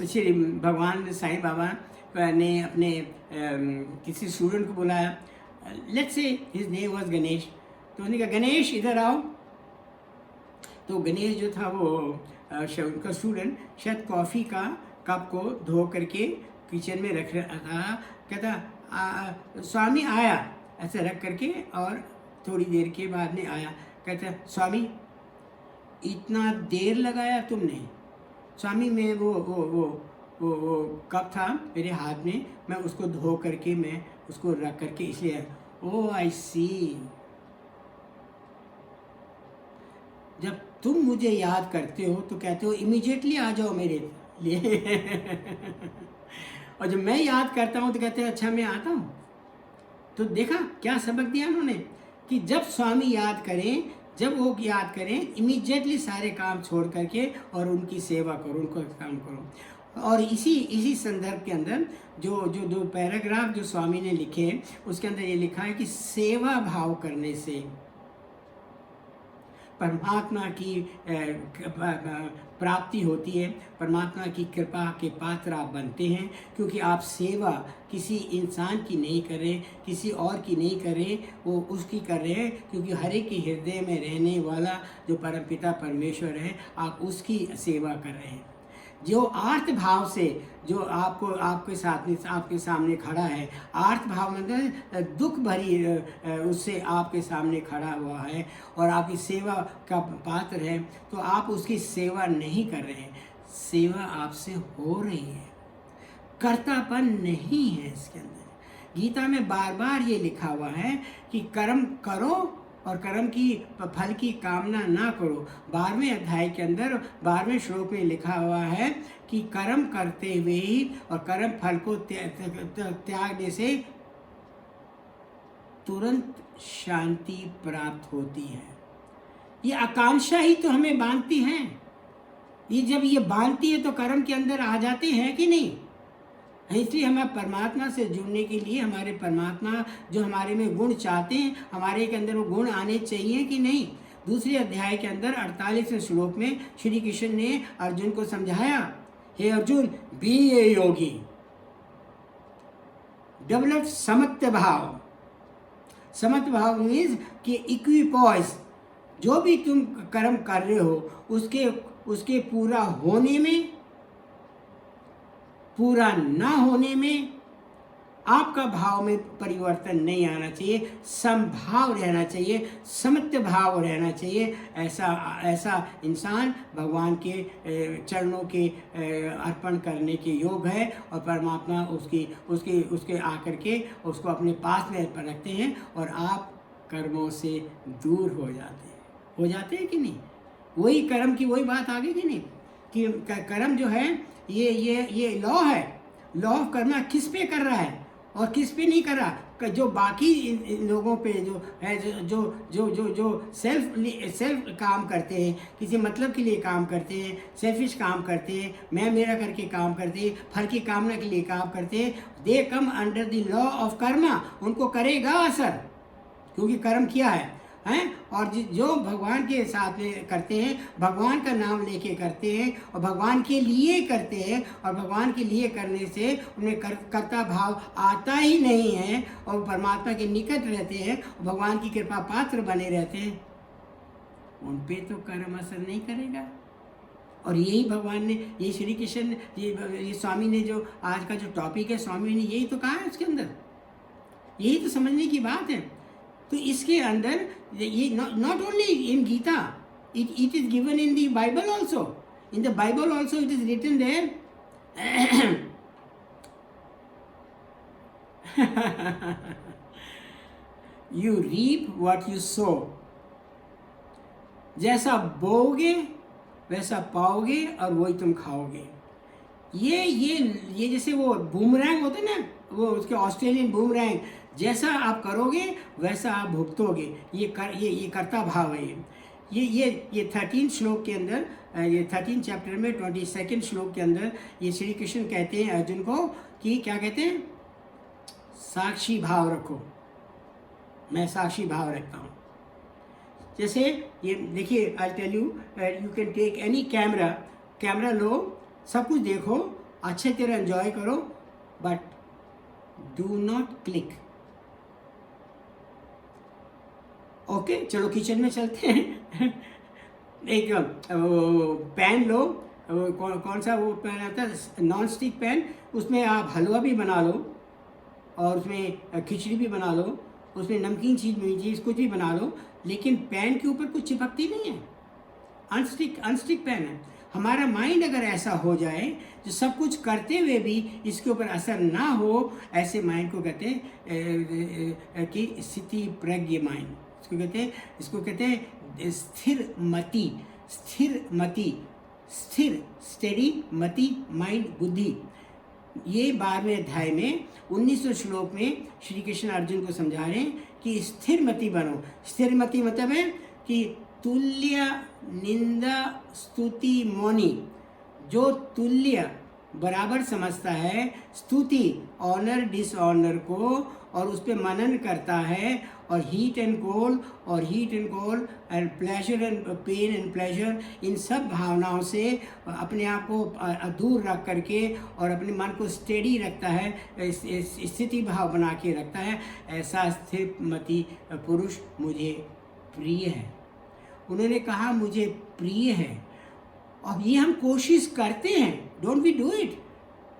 Speaker 1: श्री भगवान साईं बाबा ने अपने किसी स्टूडेंट को बुलाया। Let's say his name was Ganesh. तो उन्होंने कहा, गणेश इधर आओ। तो गणेश जो था वो उनका स्टूडेंट शायद कॉफ़ी का कप को धो करके किचन में रख रहा था। कहता स्वामी आया, ऐसे रख करके, और थोड़ी देर के बाद में आया। कहता, स्वामी इतना देर लगाया तुमने? स्वामी मैं वो कप था मेरे हाथ में, मैं उसको धो करके मैं उसको रख करके इसलिए। ओह आई सी। जब तुम मुझे याद करते हो तो कहते हो इमीडिएटली आ जाओ मेरे लिए। और जब मैं याद करता हूँ तो कहते हैं अच्छा मैं आता हूँ। तो देखा क्या सबक दिया उन्होंने, कि जब स्वामी याद करें, जब वो याद करें, इमीडिएटली सारे काम छोड़ करके और उनकी सेवा करो, उनको काम करो। और इसी संदर्भ के अंदर जो पैराग्राफ जो स्वामी ने लिखे, उसके अंदर ये लिखा है कि सेवा भाव करने से परमात्मा की प्राप्ति होती है, परमात्मा की कृपा के पात्र आप बनते हैं। क्योंकि आप सेवा किसी इंसान की नहीं कर रहे, किसी और की नहीं कर रहे, वो उसकी कर रहे हैं, क्योंकि हर एक के हृदय में रहने वाला जो परमपिता परमेश्वर है, आप उसकी सेवा कर रहे हैं। जो आर्त भाव से जो आपके साथ आपके सामने खड़ा है, आर्त भाव मतलब दुख भरी उससे आपके सामने खड़ा हुआ है और आपकी सेवा का पात्र है, तो आप उसकी सेवा नहीं कर रहे हैं। सेवा आपसे हो रही है, कर्तापन नहीं है इसके अंदर। गीता में बार बार ये लिखा हुआ है कि कर्म करो और कर्म की फल की कामना ना करो। 12वें अध्याय के अंदर 12वें श्लोक में लिखा हुआ है कि कर्म करते हुए ही और कर्म फल को त्यागने से तुरंत शांति प्राप्त होती है। ये आकांक्षा ही तो हमें बांधती है। ये जब ये बांधती है तो कर्म के अंदर आ जाते हैं कि नहीं। इसलिए हमें परमात्मा से जुड़ने के लिए हमारे परमात्मा जो हमारे में गुण चाहते हैं, हमारे के अंदर वो गुण आने चाहिए कि नहीं। दूसरे अध्याय के अंदर 48वें श्लोक में श्री कृष्ण ने अर्जुन को समझाया, हे अर्जुन बी ए योगी, डेवलप समत्व भाव। समत्व भाव मीन्स कि इक्विपॉइस, जो भी तुम कर्म कर रहे हो उसके पूरा होने में, पूरा ना होने में आपका भाव में परिवर्तन नहीं आना चाहिए, समभाव रहना चाहिए, समत्व भाव रहना चाहिए। ऐसा इंसान भगवान के चरणों के अर्पण करने के योग है, और परमात्मा उसके आकर के उसको अपने पास में रखते हैं, और आप कर्मों से दूर हो जाते हैं कि नहीं। वही कर्म की वही बात आ गई कि नहीं, कि कर्म जो है ये लॉ है। लॉ ऑफ कर्म किस पे कर रहा है और किस पे नहीं कर रहा। जो बाकी लोगों पे जो है, जो सेल्फ काम करते हैं, किसी मतलब के लिए काम करते हैं, सेल्फिश काम करते हैं, मैं मेरा करके काम करते हैं, फल की कामना के लिए काम करते हैं, they come under the law of karma. उनको करेगा असर, क्योंकि कर्म किया है। और जो भगवान के साथ में करते हैं, भगवान का नाम लेके करते हैं और भगवान के लिए करते हैं, और भगवान के लिए करने से उन्हें कर्ता भाव आता ही नहीं है, और परमात्मा के निकट रहते हैं, भगवान की कृपा पात्र बने रहते हैं, उन पे तो कर्म असर नहीं करेगा। और यही भगवान ने, ये श्री कृष्ण, ये स्वामी ने जो आज का जो टॉपिक है, स्वामी ने यही तो कहा है उसके अंदर, यही तो समझने की बात है। तो इसके अंदर ये not only in Gita, it is given in the Bible also. In the Bible also it is written there you reap what you sow. जैसा बोओगे वैसा पाओगे, और वही तुम खाओगे। ये जैसे वो बूमरैंग होते ना, वो उसके ऑस्ट्रेलियन बूमरैंग, जैसा आप करोगे वैसा आप भुगतोगे। ये कर्ता भाव है। ये 13 श्लोक के अंदर, ये 13 चैप्टर में 22 श्लोक के अंदर ये श्री कृष्ण कहते हैं अर्जुन को कि क्या कहते हैं, साक्षी भाव रखो। मैं साक्षी भाव रखता हूँ। जैसे ये देखिए, I tell you, you can take any camera लो, सब कुछ देखो, अच्छे तरह एंजॉय करो, but do not click. Okay, चलो किचन में चलते हैं। एक पैन लो, कौन सा वो पैन आता है, नॉन स्टिक पैन, उसमें आप हलवा भी बना लो, और उसमें खिचड़ी भी बना लो, उसमें नमकीन चीज़ कुछ भी बना लो, लेकिन पैन के ऊपर कुछ चिपकती नहीं है। अनस्टिक पैन है। हमारा माइंड अगर ऐसा हो जाए, जो सब कुछ करते हुए भी इसके ऊपर असर ना हो, ऐसे माइंड को कहते हैं कि स्थिति प्रज्ञ माइंड। इसको कहते हैं स्थिर स्टेडी मति माइंड बुद्धि। ये 12वें अध्याय में 19 श्लोक में श्री कृष्ण अर्जुन को समझा रहे हैं कि स्थिर मति बनो। स्थिर मति मतलब है कि तुल्य निंदा स्तुति मौनी, जो तुल्य बराबर समझता है स्तुति ऑनर डिसऑनर को, और उस पर मनन करता है, और heat and cold and pleasure and pain and pleasure, इन सब भावनाओं से अपने आप को दूर रख करके और अपने मन को स्टेडी रखता है, स्थिति भाव बना के रखता है। ऐसा स्थिर मति पुरुष मुझे प्रिय है। उन्होंने कहा मुझे प्रिय है, और ये हम कोशिश करते हैं। Don't we do it?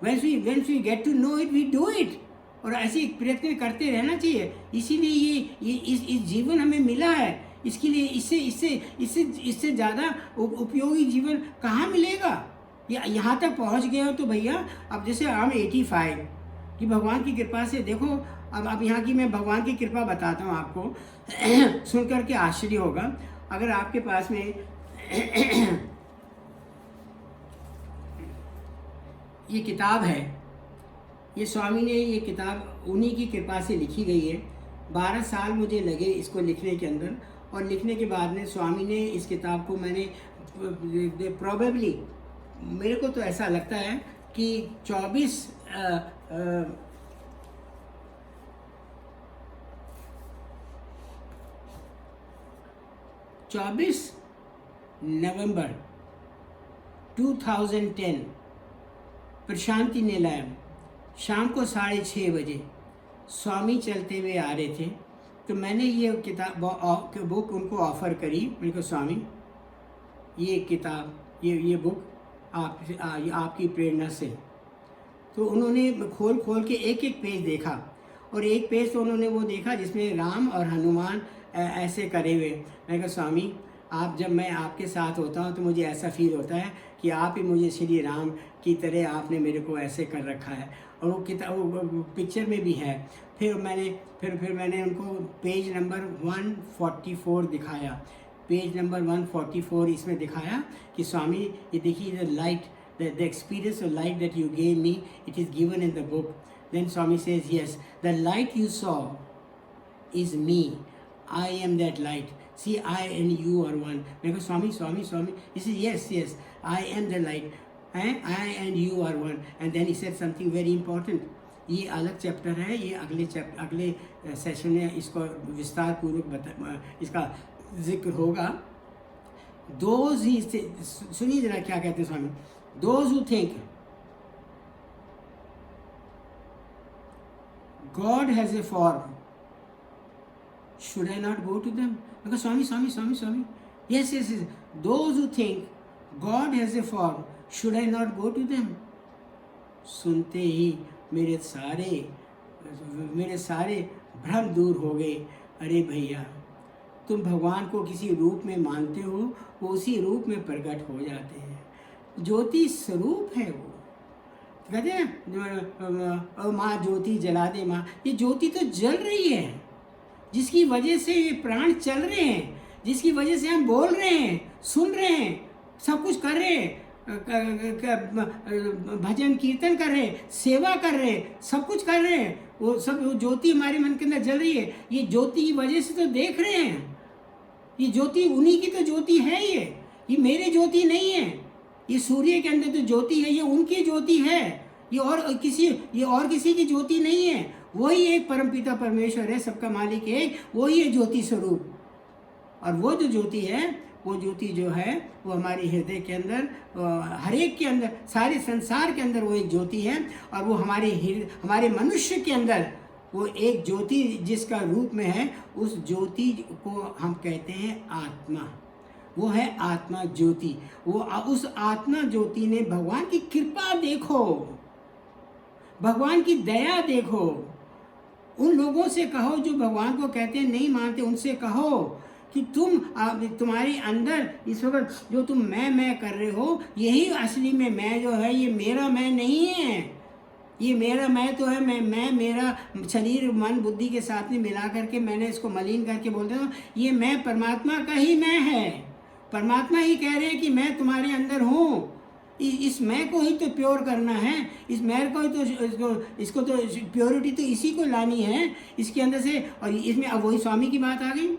Speaker 1: Once we get to know it, we do it। और ऐसे प्रयत्न करते रहना चाहिए। इसीलिए ये इस जीवन हमें मिला है। इसके लिए इससे ज़्यादा उपयोगी जीवन कहाँ मिलेगा? यहाँ तक पहुँच गए हो तो भैया, अब जैसे हम 85 कि भगवान की कृपा से देखो, अब यहाँ की मैं भगवान की कृपा बताता हूँ आपको। सुन करके आश्चर्य होगा। अगर आपके पास में ये किताब है, ये स्वामी ने ये किताब उन्हीं की कृपा से लिखी गई है। 12 साल मुझे लगे इसको लिखने के अंदर, और लिखने के बाद में स्वामी ने इस किताब को, मैंने प्रोबेबली, मेरे को तो ऐसा लगता है कि 24 नवंबर 2010 प्रशांति निलयम, शाम को 6:30 बजे स्वामी चलते हुए आ रहे थे, तो मैंने ये किताब बुक उनको ऑफ़र करी। मेरे को स्वामी, ये किताब, ये बुक आपकी प्रेरणा से, तो उन्होंने खोल खोल के एक एक पेज देखा, और एक पेज तो उन्होंने वो देखा जिसमें राम और हनुमान ऐसे करे हुए। मैंने कहा स्वामी, आप जब मैं आपके साथ होता हूँ तो मुझे ऐसा फील होता है कि आप ही मुझे श्री राम की तरह आपने मेरे को ऐसे कर रखा है। और वो किताब वो पिक्चर में भी है। फिर मैंने उनको पेज नंबर 144 दिखाया। पेज नंबर 144 इसमें दिखाया कि स्वामी ये देखिए, the light, the experience of light that you gave me, it is given in the book. Then Swami says yes, the light you saw is me, I am that light, see I and you are one. मैं कहा Swami Swami Swami, he said yes, I am the light, I and you are one. And then he said something very important. ये अलग चैप्टर है, ये अगले सेशन में इसको विस्तार पूर्वक इसका जिक्र होगा। Those ही, सुनिए जरा क्या कहते हैं स्वामी, those who think God has a form, should I not go to them? Because Swami, yes, those who think God has a form, should I not go to them? सुनते ही मेरे सारे भ्रम दूर हो गए। अरे भैया, तुम भगवान को किसी रूप में मानते हो, वो उसी रूप में प्रकट हो जाते हैं। ज्योति स्वरूप है वो, कहते हैं माँ ज्योति जला दे माँ, ये ज्योति तो जल रही है, जिसकी वजह से ये प्राण चल रहे हैं, जिसकी वजह से हम बोल रहे हैं, सुन रहे हैं, सब कुछ कर रहे हैं, भजन कीर्तन कर रहे हैं, सेवा कर रहे हैं, सब कुछ कर रहे हैं, वो सब वो ज्योति हमारे मन के अंदर जल रही है। ये ज्योति की वजह से तो देख रहे हैं, ये ज्योति उन्हीं की तो ज्योति है, ये मेरे ज्योति नहीं है। ये सूर्य के अंदर तो ज्योति है, ये उनकी ज्योति है, ये और किसी की ज्योति नहीं है। वही एक परमपिता परमेश्वर है, सबका मालिक है, वही है ज्योति स्वरूप। और वो जो ज्योति है, वो ज्योति जो है वो हमारे हृदय के अंदर, हर एक के अंदर, सारे संसार के अंदर वो एक ज्योति है। और वो हमारे मनुष्य के अंदर वो एक ज्योति जिसका रूप में है, उस ज्योति को हम कहते हैं आत्मा। वो है आत्मा ज्योति। वो उस आत्मा ज्योति ने भगवान की कृपा देखो, भगवान की दया देखो। उन लोगों से कहो जो भगवान को कहते हैं नहीं मानते, उनसे कहो कि तुम्हारे अंदर इस वक्त जो तुम मैं कर रहे हो, यही असली में मैं जो है, ये मेरा मैं नहीं है। ये मेरा मैं तो है, मैं मेरा शरीर मन बुद्धि के साथ में मिला करके मैंने इसको मलिन करके बोलते हूँ, ये मैं परमात्मा का ही मैं है। परमात्मा ही कह रहे हैं कि मैं तुम्हारे अंदर हूँ। इस मैं को ही तो प्योर करना है, इस मैं को ही तो इसको तो प्योरिटी तो इसी को लानी है इसके अंदर से। और इसमें अब वही स्वामी की बात आ गई,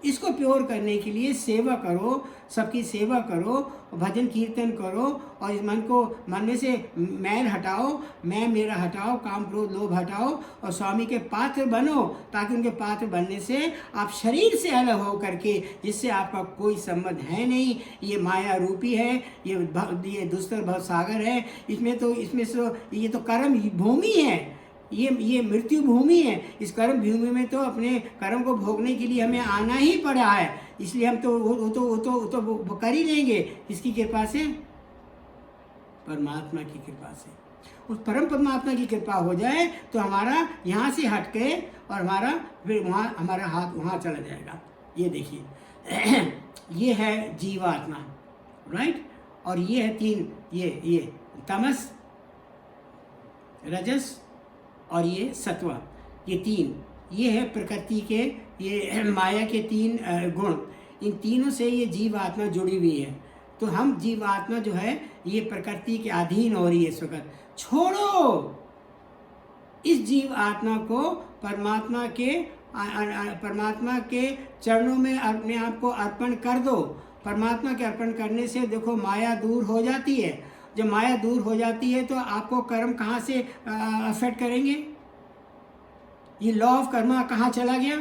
Speaker 1: इसको प्योर करने के लिए सेवा करो, सबकी सेवा करो, भजन कीर्तन करो, और इस मन में से मैल हटाओ, मैं मेरा हटाओ, काम क्रोध लोभ हटाओ, और स्वामी के पात्र बनो, ताकि उनके पात्र बनने से आप शरीर से अलग हो करके, जिससे आपका कोई संबंध है नहीं, ये माया रूपी है, ये दुस्तर भव सागर है, इसमें ये तो कर्म भूमि है, ये मृत्यु भूमि है। इस कर्म भूमि में तो अपने कर्म को भोगने के लिए हमें आना ही पड़ा है, इसलिए हम तो वो कर ही लेंगे। इसकी कृपा से, परमात्मा की कृपा से। उस परम परमात्मा की कृपा हो जाए तो हमारा यहाँ से हट के और हमारा हाथ वहाँ चला जाएगा। ये देखिए ये है जीवात्मा, राइट। और ये है तीन, ये तमस, रजस और ये सत्वा, ये तीन, ये है प्रकृति के, ये माया के तीन गुण। इन तीनों से ये जीव आत्मा जुड़ी हुई है। तो हम जीव आत्मा जो है ये प्रकृति के अधीन हो रही है इस वक्त। छोड़ो इस जीव आत्मा को, परमात्मा के चरणों में अपने आप को अर्पण कर दो। परमात्मा के अर्पण करने से देखो माया दूर हो जाती है। जब माया दूर हो जाती है तो आपको कर्म कहाँ से अफेक्ट करेंगे? ये लॉ ऑफ कर्मा कहाँ चला गया?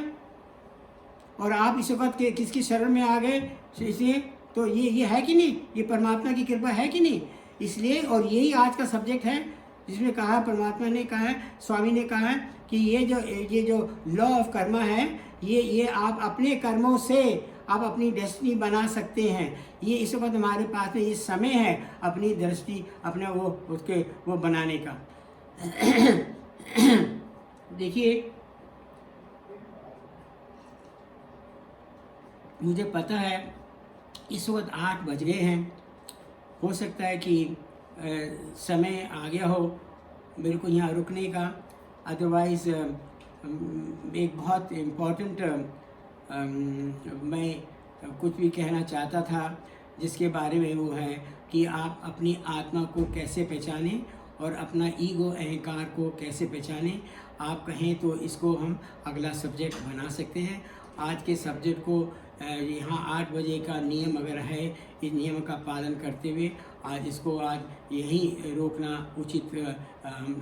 Speaker 1: और आप इस वक्त किसकी शरण में आ गए? इसलिए तो ये है कि नहीं, ये परमात्मा की कृपा है कि नहीं? इसलिए, और यही आज का सब्जेक्ट है जिसमें कहा, परमात्मा ने कहा है, स्वामी ने कहा है कि ये जो लॉ ऑफ कर्मा है, ये आप अपने कर्मों से आप अपनी डेस्टिनी बना सकते हैं। ये इस वक्त हमारे पास में ये समय है अपनी दृष्टि अपना वो बनाने का। देखिए, मुझे पता है इस वक्त 8 बज गए हैं। हो सकता है कि समय आ गया हो मेरे को यहाँ रुकने का। अदरवाइज़ एक बहुत इम्पोर्टेंट मैं कुछ भी कहना चाहता था जिसके बारे में वो है कि आप अपनी आत्मा को कैसे पहचानें और अपना ईगो अहंकार को कैसे पहचानें। आप कहें तो इसको हम अगला सब्जेक्ट बना सकते हैं। आज के सब्जेक्ट को यहाँ 8 बजे का नियम अगर है, इस नियम का पालन करते हुए आज यहीं रोकना उचित हम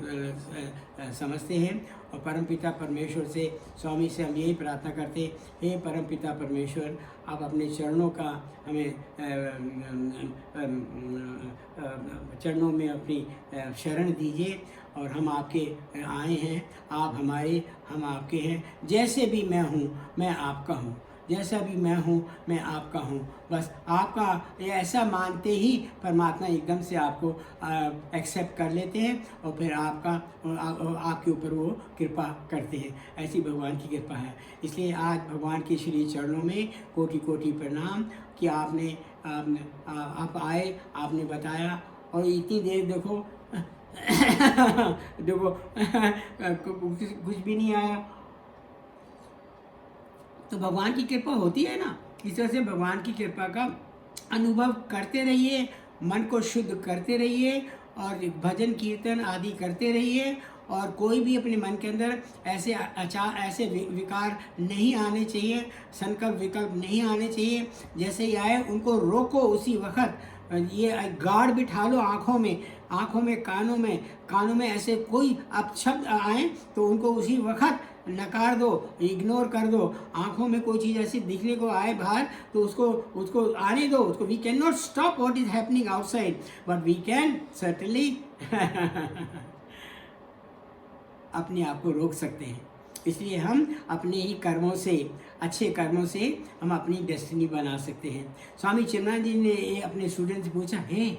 Speaker 1: समझते हैं। और परमपिता परमेश्वर से, स्वामी से हम यही प्रार्थना करते हैं, हे परमपिता परमेश्वर, आप अपने चरणों का हमें चरणों में अपनी शरण दीजिए और हम आपके आए हैं, आप हमारे, हम आपके हैं। जैसे भी मैं हूँ मैं आपका हूँ, जैसा भी मैं हूँ मैं आपका हूँ। बस आपका ऐसा मानते ही परमात्मा एकदम से आपको एक्सेप्ट कर लेते हैं और फिर आपके ऊपर वो कृपा करते हैं। ऐसी भगवान की कृपा है। इसलिए आज भगवान के श्री चरणों में कोटि कोटि प्रणाम कि आप आए, आपने बताया। और इतनी देर देखो कुछ भी नहीं आया। तो भगवान की कृपा होती है ना। इस तरह से भगवान की कृपा का अनुभव करते रहिए, मन को शुद्ध करते रहिए और भजन कीर्तन आदि करते रहिए। और कोई भी अपने मन के अंदर ऐसे विकार नहीं आने चाहिए, संकल्प विकल्प नहीं आने चाहिए। जैसे ही आए उनको रोको उसी वक्त। ये गार्ड बिठा लो आँखों में, कानों में ऐसे कोई अपशब्द आए तो उनको उसी वक्त नकार दो, इग्नोर कर दो। आँखों में कोई चीज़ ऐसी दिखने को आए बाहर तो उसको आने दो। उसको we can not stop what is happening outside, but we can certainly अपने आप को रोक सकते हैं। इसलिए हम अपने ही कर्मों से, अच्छे कर्मों से हम अपनी डेस्टिनी बना सकते हैं। स्वामी चिन्मयानंद जी ने अपने स्टूडेंट से पूछा, hey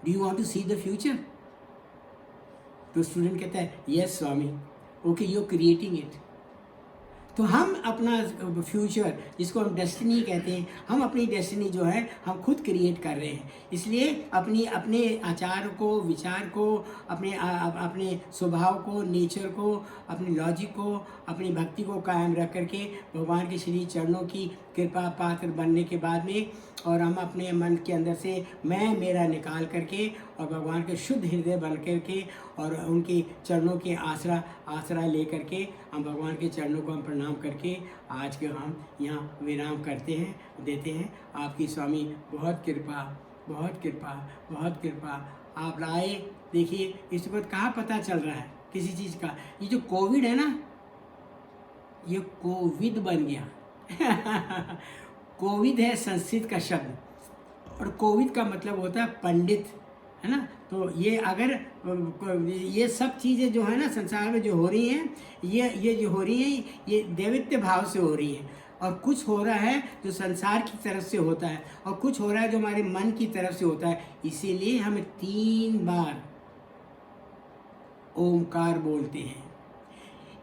Speaker 1: do you want to see the future? तो स्टूडेंट कहता है, yes Swami. Okay, you creating it. तो हम अपना फ्यूचर, जिसको हम डेस्टिनी कहते हैं, हम अपनी डेस्टिनी जो है हम खुद क्रिएट कर रहे हैं। इसलिए अपने आचार को, विचार को, अपने स्वभाव को, नेचर को, अपने लॉजिक को, अपनी भक्ति को कायम रख करके भगवान के श्री चरणों की कृपा पात्र बनने के बाद में, और हम अपने मन के अंदर से मैं मेरा निकाल करके और भगवान के शुद्ध हृदय बन करके और उनके चरणों के आसरा ले करके हम भगवान के चरणों को हम प्रणाम करके आज के हम यहाँ विराम देते हैं। आपकी स्वामी बहुत कृपा, बहुत कृपा, बहुत कृपा। आप लाए, देखिए इस वक्त कहाँ पता चल रहा है किसी चीज़ का। ये जो कोविड है ना, ये कोविद बन गया। कोविद है संस्कृत का शब्द और कोविद का मतलब होता है पंडित, है ना। तो ये अगर ये सब चीज़ें जो है ना संसार में जो हो रही हैं, ये जो हो रही हैं ये दैवित्य भाव से हो रही हैं। और कुछ हो रहा है जो संसार की तरफ से होता है और कुछ हो रहा है जो हमारे मन की तरफ से होता है। इसीलिए हमें 3 बार ओमकार बोलते हैं।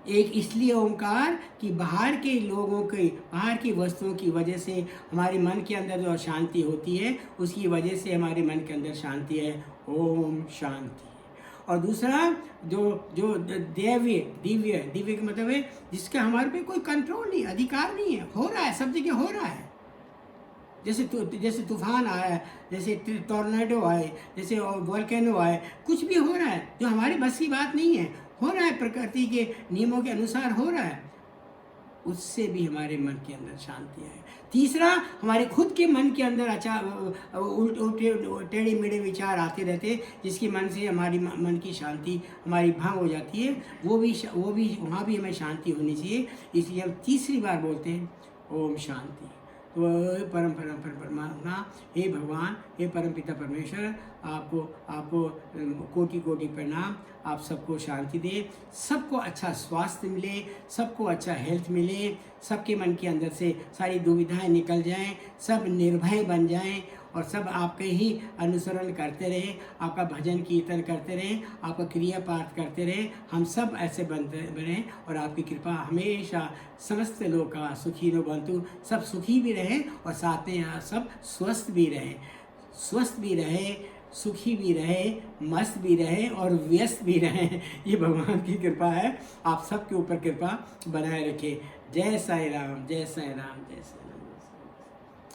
Speaker 1: एक इसलिए ओमकार कि बाहर के लोगों के, बाहर की वस्तुओं की वजह से हमारे मन के अंदर जो अशांति होती है, उसकी वजह से हमारे मन के अंदर शांति है, ओम शांति। और दूसरा जो दिव्य का मतलब है जिसका हमारे पे कोई कंट्रोल नहीं, अधिकार नहीं है, हो रहा है, सब जगह हो रहा है। जैसे तूफान आया, जैसे टॉर्नेडो आए, जैसे वोल्केनो आए, कुछ भी हो रहा है जो हमारे बस की बात नहीं है, हो रहा है, प्रकृति के नियमों के अनुसार हो रहा है। उससे भी हमारे मन के अंदर शांति है। तीसरा, हमारे खुद के मन के अंदर टेढ़े मेढ़े विचार आते रहते, जिसकी मन से हमारी मन की शांति हमारी भंग हो जाती है। वो भी वहाँ भी हमें शांति होनी चाहिए। इसलिए हम तीसरी बार बोलते हैं ओम शांति। वो परम परम परम परमात्मा, हे भगवान, हे परम पिता परमेश्वर, आपको आपको कोटि कोटि प्रणाम। आप सबको शांति दे, सबको अच्छा स्वास्थ्य मिले, सबको अच्छा हेल्थ मिले, सबके मन के अंदर से सारी दुविधाएं निकल जाएं, सब निर्भय बन जाएं और सब आपके ही अनुसरण करते रहें, आपका भजन कीर्तन करते रहें, आपका क्रिया पाठ करते रहें। हम सब ऐसे बनते बने और आपकी कृपा हमेशा समस्त लोग का सुखी नो बंतु, सब सुखी भी रहें और साथ में सब स्वस्थ भी रहें, स्वस्थ भी रहे, सुखी भी रहे, मस्त भी रहे और व्यस्त भी रहें। ये भगवान की कृपा है, आप सबके ऊपर कृपा बनाए रखे। जय साईं राम, जय साईं राम, जय साईं राम,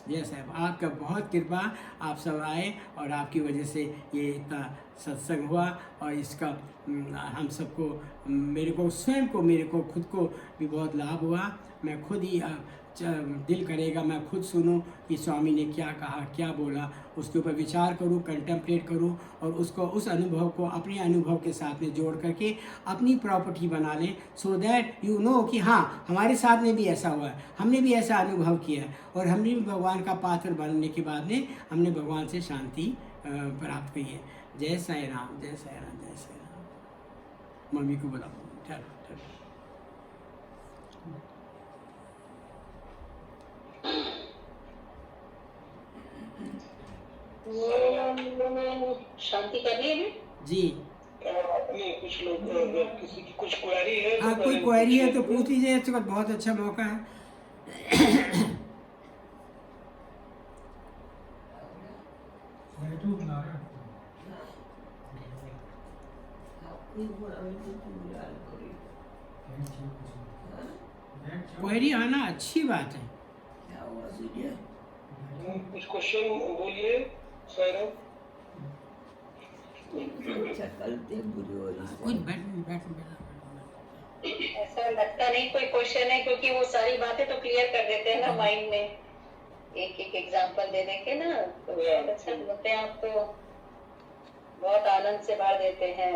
Speaker 1: जय साहब। आपका बहुत कृपा, आप सब आए और आपकी वजह से ये इतना सत्संग हुआ और इसका हम सबको, मेरे को स्वयं को, मेरे को खुद को भी बहुत लाभ हुआ। मैं खुद ही दिल करेगा मैं खुद सुनूं कि स्वामी ने क्या कहा, क्या बोला, उसके ऊपर विचार करूं, कंटेम्पलेट करूं और उसको, उस अनुभव को अपने अनुभव के साथ में जोड़ करके अपनी प्रॉपर्टी बना लें, सो दैट यू नो कि हाँ हमारे साथ में भी ऐसा हुआ है, हमने भी ऐसा अनुभव किया है और हमने भी भगवान का पात्र बनने के बाद में हमने भगवान से शांति प्राप्त की है। जय साईं राम, जय साईं राम, जय साईं राम। मम्मी को बुलाओ, चलो चलो।
Speaker 2: शांति करनी है
Speaker 1: जी।
Speaker 2: नहीं, कुछ लोग अगर किसी की कुछ क्वेरी है
Speaker 1: हाँ, कोई क्वेरी है तो पूछ लीजिए, इसका बहुत अच्छा मौका है। क्वेरी आना अच्छी बात है।
Speaker 2: कुछ क्वेश्चन बोलिए सायरा।
Speaker 1: कुछ बैठ
Speaker 3: ऐसा लगता नहीं कोई क्वेश्चन है, क्योंकि वो सारी बातें तो क्लियर कर देते हैं ना माइंड में, एक एक एग्जांपल दे देके ना, तो बहुत अच्छा बोलते हैं आप, तो बहुत आनंद से भर देते हैं।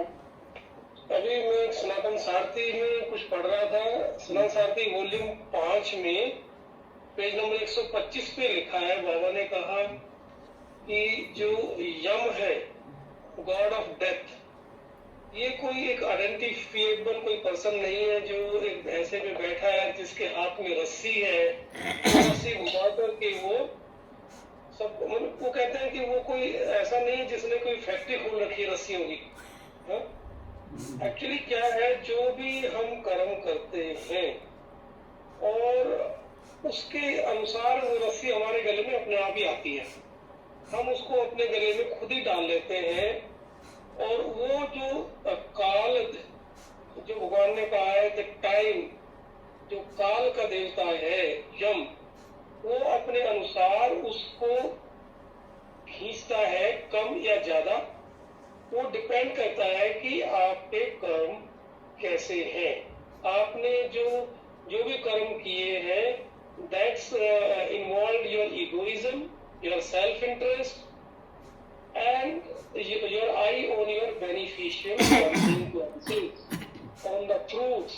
Speaker 2: अभी मैं सनातन सारथी में कुछ पढ़ रहा था, सनातन सारथी वॉल्यूम 5 में पेज नंबर 125 पे लिखा है, बाबा ने कहा कि जो यम है, गॉड ऑफ डेथ, ये कोई एक आइडेंटिफिएबल कोई पर्सन नहीं है जो एक भैंसे पे बैठा है जिसके हाथ में रस्सी है, रस्सी घुमा करके वो सब, मतलब वो कहते हैं कि वो कोई ऐसा नहीं है जिसने कोई फैक्ट्री खोल रखी है रस्सियों की। एक्चुअली क्या है, जो भी हम कर्म करते हैं और उसके अनुसार वो रस्सी हमारे गले में अपने आप ही आती है, हम उसको अपने गले में खुद ही डाल लेते हैं। और वो जो काल, जो भगवान ने कहा है द टाइम, जो काल का देवता है यम, वो अपने अनुसार उसको खींचता है, कम या ज्यादा, वो डिपेंड करता है कि आपके कर्म कैसे हैं। आपने जो भी कर्म किए हैं, that's involve your egoism, your self interest and your eye on your beneficial on the fruits।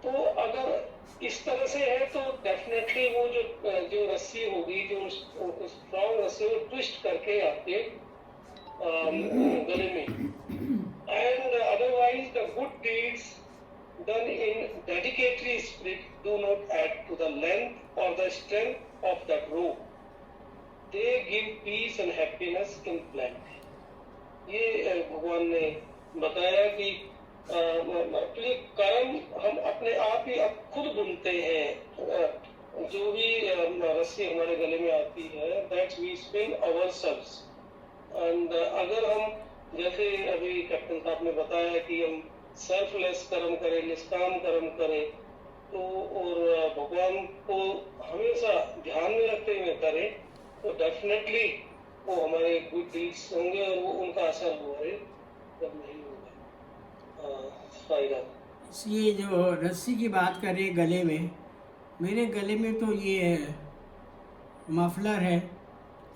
Speaker 2: तो अगर इस तरह से है तो डेफिनेटली वो जो रस्सी होगी, जो स्ट्रॉन्ग रस्सी, वो ट्विस्ट करके आपके गले में। And otherwise the good deeds done in dedicatory spirit do not add to the length or the strength of that rope, they give peace and happiness in plenty। ये भगवान ने बताया कि एक्चुअली कर्म हम अपने आप ही अब खुद बुनते हैं। जो भी रस्सी हमारे गले में आती है, that's we spin ourselves। And अगर हम, जैसे अभी कैप्टन साहब ने बताया कि हम सेल्फलेस कर्म करें, निष्काम कर्म करें, तो और भगवान को हमेशा ध्यान में रखते हुए करें, तो डेफिनेटली वो हमारे गुड डीड्स होंगे और वो उनका असर हमारे पर नहीं होगा। फायदा
Speaker 1: ये जो रस्सी की बात कर रहे गले में, मेरे गले में तो ये मफलर है,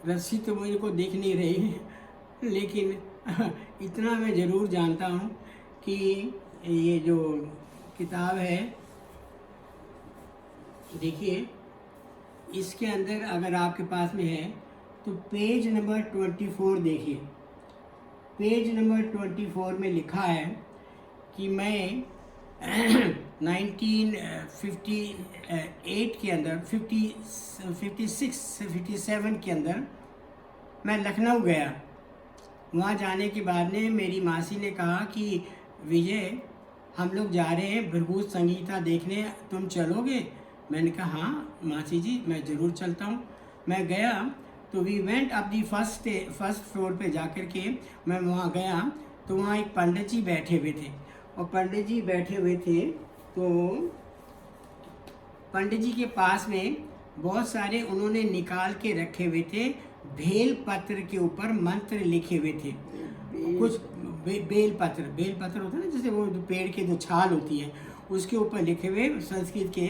Speaker 1: रस्सी तो मुझे को दिख नहीं रही, लेकिन इतना मैं ज़रूर जानता हूँ कि ये जो किताब है, देखिए इसके अंदर अगर आपके पास में है तो पेज नंबर 24 देखिए। पेज नंबर 24 में लिखा है कि मैं 1958 के अंदर 57 के अंदर मैं लखनऊ गया। वहाँ जाने के बाद में मेरी मासी ने कहा कि विजय, हम लोग जा रहे हैं भृगु संगीता देखने, तुम चलोगे? मैंने कहा हाँ मासी जी, मैं ज़रूर चलता हूँ। मैं गया तो we went up the first floor पे जाकर के मैं वहाँ गया तो वहाँ एक पंडित जी बैठे हुए थे। और पंडित जी बैठे हुए थे तो पंडित जी के पास में बहुत सारे उन्होंने निकाल के रखे हुए थे, बेल पत्र के ऊपर मंत्र लिखे हुए थे। कुछ बेल पत्र होता है ना, जैसे वो पेड़ के जो छाल होती है उसके ऊपर लिखे हुए संस्कृत के,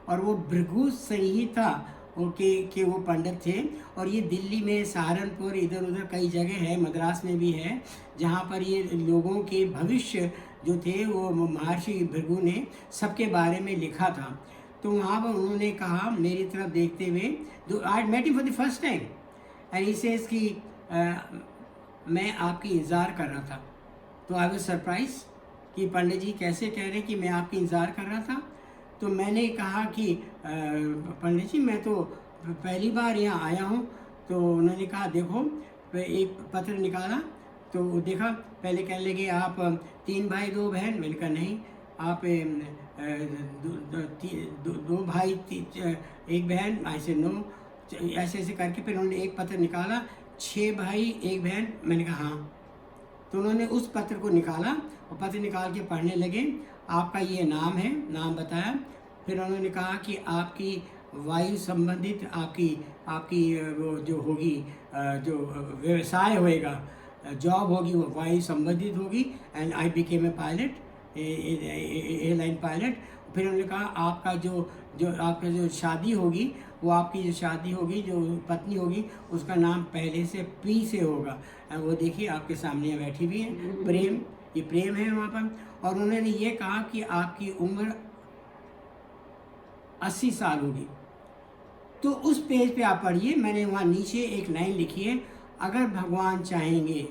Speaker 1: और वो भृगु संहिता के वो पंडित थे। और ये दिल्ली में, सहारनपुर, इधर उधर कई जगह है, मद्रास में भी है, जहाँ पर ये लोगों के भविष्य जो थे वो महर्षि भृगु ने सबके बारे में लिखा था। तो वहाँ पर उन्होंने कहा मेरी तरफ देखते हुए, जो I met him for the first time and he says कि मैं आपकी इंतज़ार कर रहा था। तो आई वाज सरप्राइज कि पंडित जी कैसे कह रहे हैं कि मैं आपकी इंतज़ार कर रहा था। तो मैंने कहा कि पंडित जी मैं तो पहली बार यहाँ आया हूँ। तो उन्होंने कहा देखो, एक पत्र निकाला तो देखा, पहले कहने लगे आप 3 भाई 2 बहन। मैंने कहा नहीं, आप 2 भाई 1 बहन। ऐसे नो, ऐसे ऐसे करके फिर उन्होंने एक पत्र निकाला, 6 भाई 1 बहन। मैंने कहा हाँ। तो उन्होंने उस पत्र को निकाला और पत्र निकाल के पढ़ने लगे। आपका ये नाम है, नाम बताया। फिर उन्होंने कहा कि आपकी वायु संबंधित आपकी वो जो होगी, जो व्यवसाय होएगा, जॉब होगी, वो वायु संबंधित होगी। And I became a pilot, airline pilot. फिर उन्होंने कहा आपका आपका जो शादी होगी, वो आपकी जो शादी होगी, जो पत्नी होगी, उसका नाम पहले से पी से होगा। वो देखिए आपके सामने बैठी भी है, प्रेम, ये प्रेम है वहाँ पर। और उन्होंने ये कहा कि आपकी उम्र 80 साल होगी। तो उस पेज पे आप पढ़िए, मैंने वहाँ नीचे एक लाइन लिखी है, अगर भगवान चाहेंगे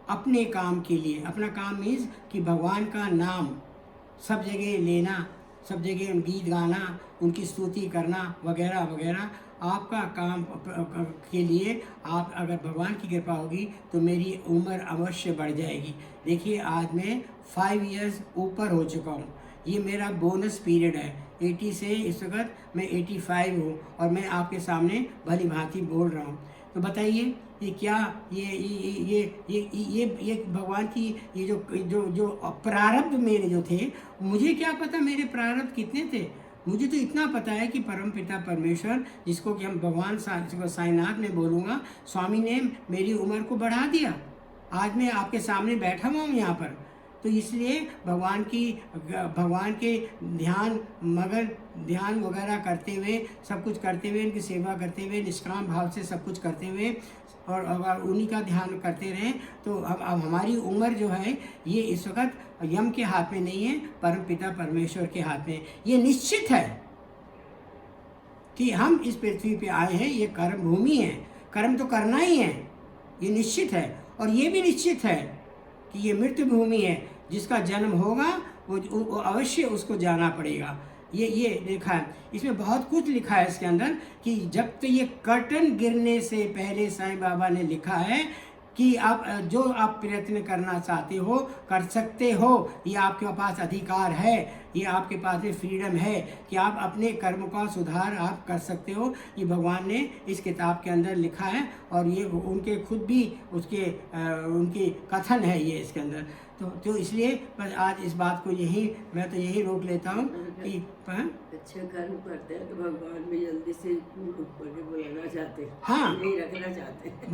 Speaker 1: अपने काम के लिए, अपना काम मीन्स कि भगवान का नाम सब जगह लेना, सब जगह गीत गाना, उनकी स्तुति करना वगैरह वगैरह, आपका काम के लिए आप अगर भगवान की कृपा होगी तो मेरी उम्र अवश्य बढ़ जाएगी। देखिए आज मैं 5 इयर्स ऊपर हो चुका हूँ। ये मेरा बोनस पीरियड है। 80 से इस वक्त मैं 85 हूँ और मैं आपके सामने भली भांति बोल रहा हूँ। तो बताइए ये क्या, ये भगवान की ये जो प्रारब्ध मेरे जो थे, मुझे क्या पता मेरे प्रारब्ध कितने थे। मुझे तो इतना पता है कि परमपिता परमेश्वर, जिसको कि हम भगवान साईनाथ में बोलूँगा, स्वामी ने मेरी उम्र को बढ़ा दिया। आज मैं आपके सामने बैठा हुआ हूँ यहाँ पर। तो इसलिए भगवान के ध्यान वगैरह करते हुए, सब कुछ करते हुए, इनकी सेवा करते हुए, निष्काम भाव से सब कुछ करते हुए, और अगर उन्हीं का ध्यान करते रहें तो अब हमारी उम्र जो है ये इस वक्त यम के हाथ में नहीं है, परमपिता परमेश्वर के हाथ में। ये निश्चित है कि हम इस पृथ्वी पे आए हैं, ये कर्म भूमि है, कर्म तो करना ही है, ये निश्चित है। और ये भी निश्चित है कि ये मृत्यु भूमि है, जिसका जन्म होगा वो अवश्य उसको जाना पड़ेगा। ये लिखा है, इसमें बहुत कुछ लिखा है इसके अंदर कि जब तो ये कर्टन गिरने से पहले साईं बाबा ने लिखा है कि आप जो आप प्रयत्न करना चाहते हो कर सकते हो, ये आपके पास अधिकार है, ये आपके पास में फ्रीडम है कि आप अपने कर्म का सुधार आप कर सकते हो। ये भगवान ने इस किताब के अंदर लिखा है और ये उनके खुद भी उनकी कथन है ये इसके अंदर। तो इसलिए बस आज इस बात को मैं तो यही रोक लेता हूँ कि
Speaker 4: अच्छे कर्म करते हैं तो भगवान भी जल्दी से बुलाना चाहते हैं,
Speaker 1: हाँ,
Speaker 4: नहीं रखना चाहते हैं।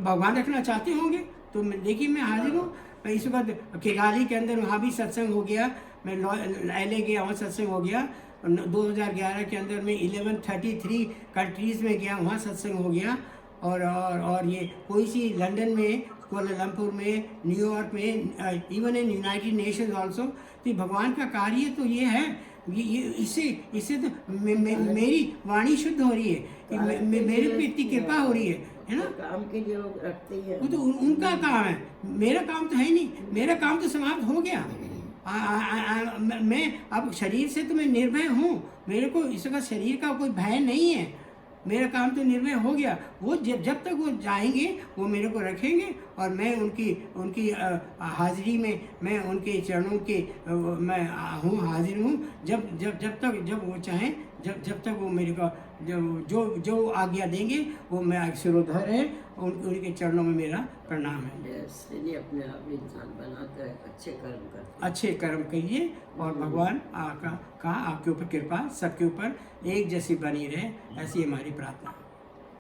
Speaker 1: भगवान रखना चाहते होंगे। तो देखिए मैं हाजिर हूँ। इस वक्त किगाली के अंदर वहाँ भी सत्संग हो गया, मैं LA गया, वहाँ सत्संग हो गया। 2011 के अंदर मैं 1133 कंट्रीज़ में गया, वहाँ सत्संग हो गया। और ये कोई सी लंदन में, कोलालमपुर में, न्यूयॉर्क में, even in United Nations also. तो भगवान का कार्य तो ये है ये इससे तो मेरी वाणी शुद्ध हो रही है कि मेरे पे इतनी कृपा हो रही है ना।
Speaker 4: काम के लिए वो रखते ही है।
Speaker 1: वो तो उनका काम है, मेरा काम तो है नहीं, मेरा काम तो समाप्त हो गया। मैं अब शरीर से तो मैं निर्भय हूँ, मेरे को इसका शरीर का कोई भय नहीं है, मेरा काम तो निर्भय हो गया। वो जब तक वो जाएंगे वो मेरे को रखेंगे और मैं उनकी हाजिरी में, मैं उनके चरणों के मैं हूँ, हाजिर हूँ। जब वो चाहें, जब तक वो मेरे को जो आज्ञा देंगे वो मैं सिरोधर है, उनके चरणों में मेरा प्रणाम है।
Speaker 4: इसलिए अपने आप इंसान बनाता है, अच्छे कर्म करता है।
Speaker 1: अच्छे कर्म करिए और भगवान का आपके ऊपर कृपा सबके ऊपर एक जैसी बनी रहे, ऐसी हमारी प्रार्थना।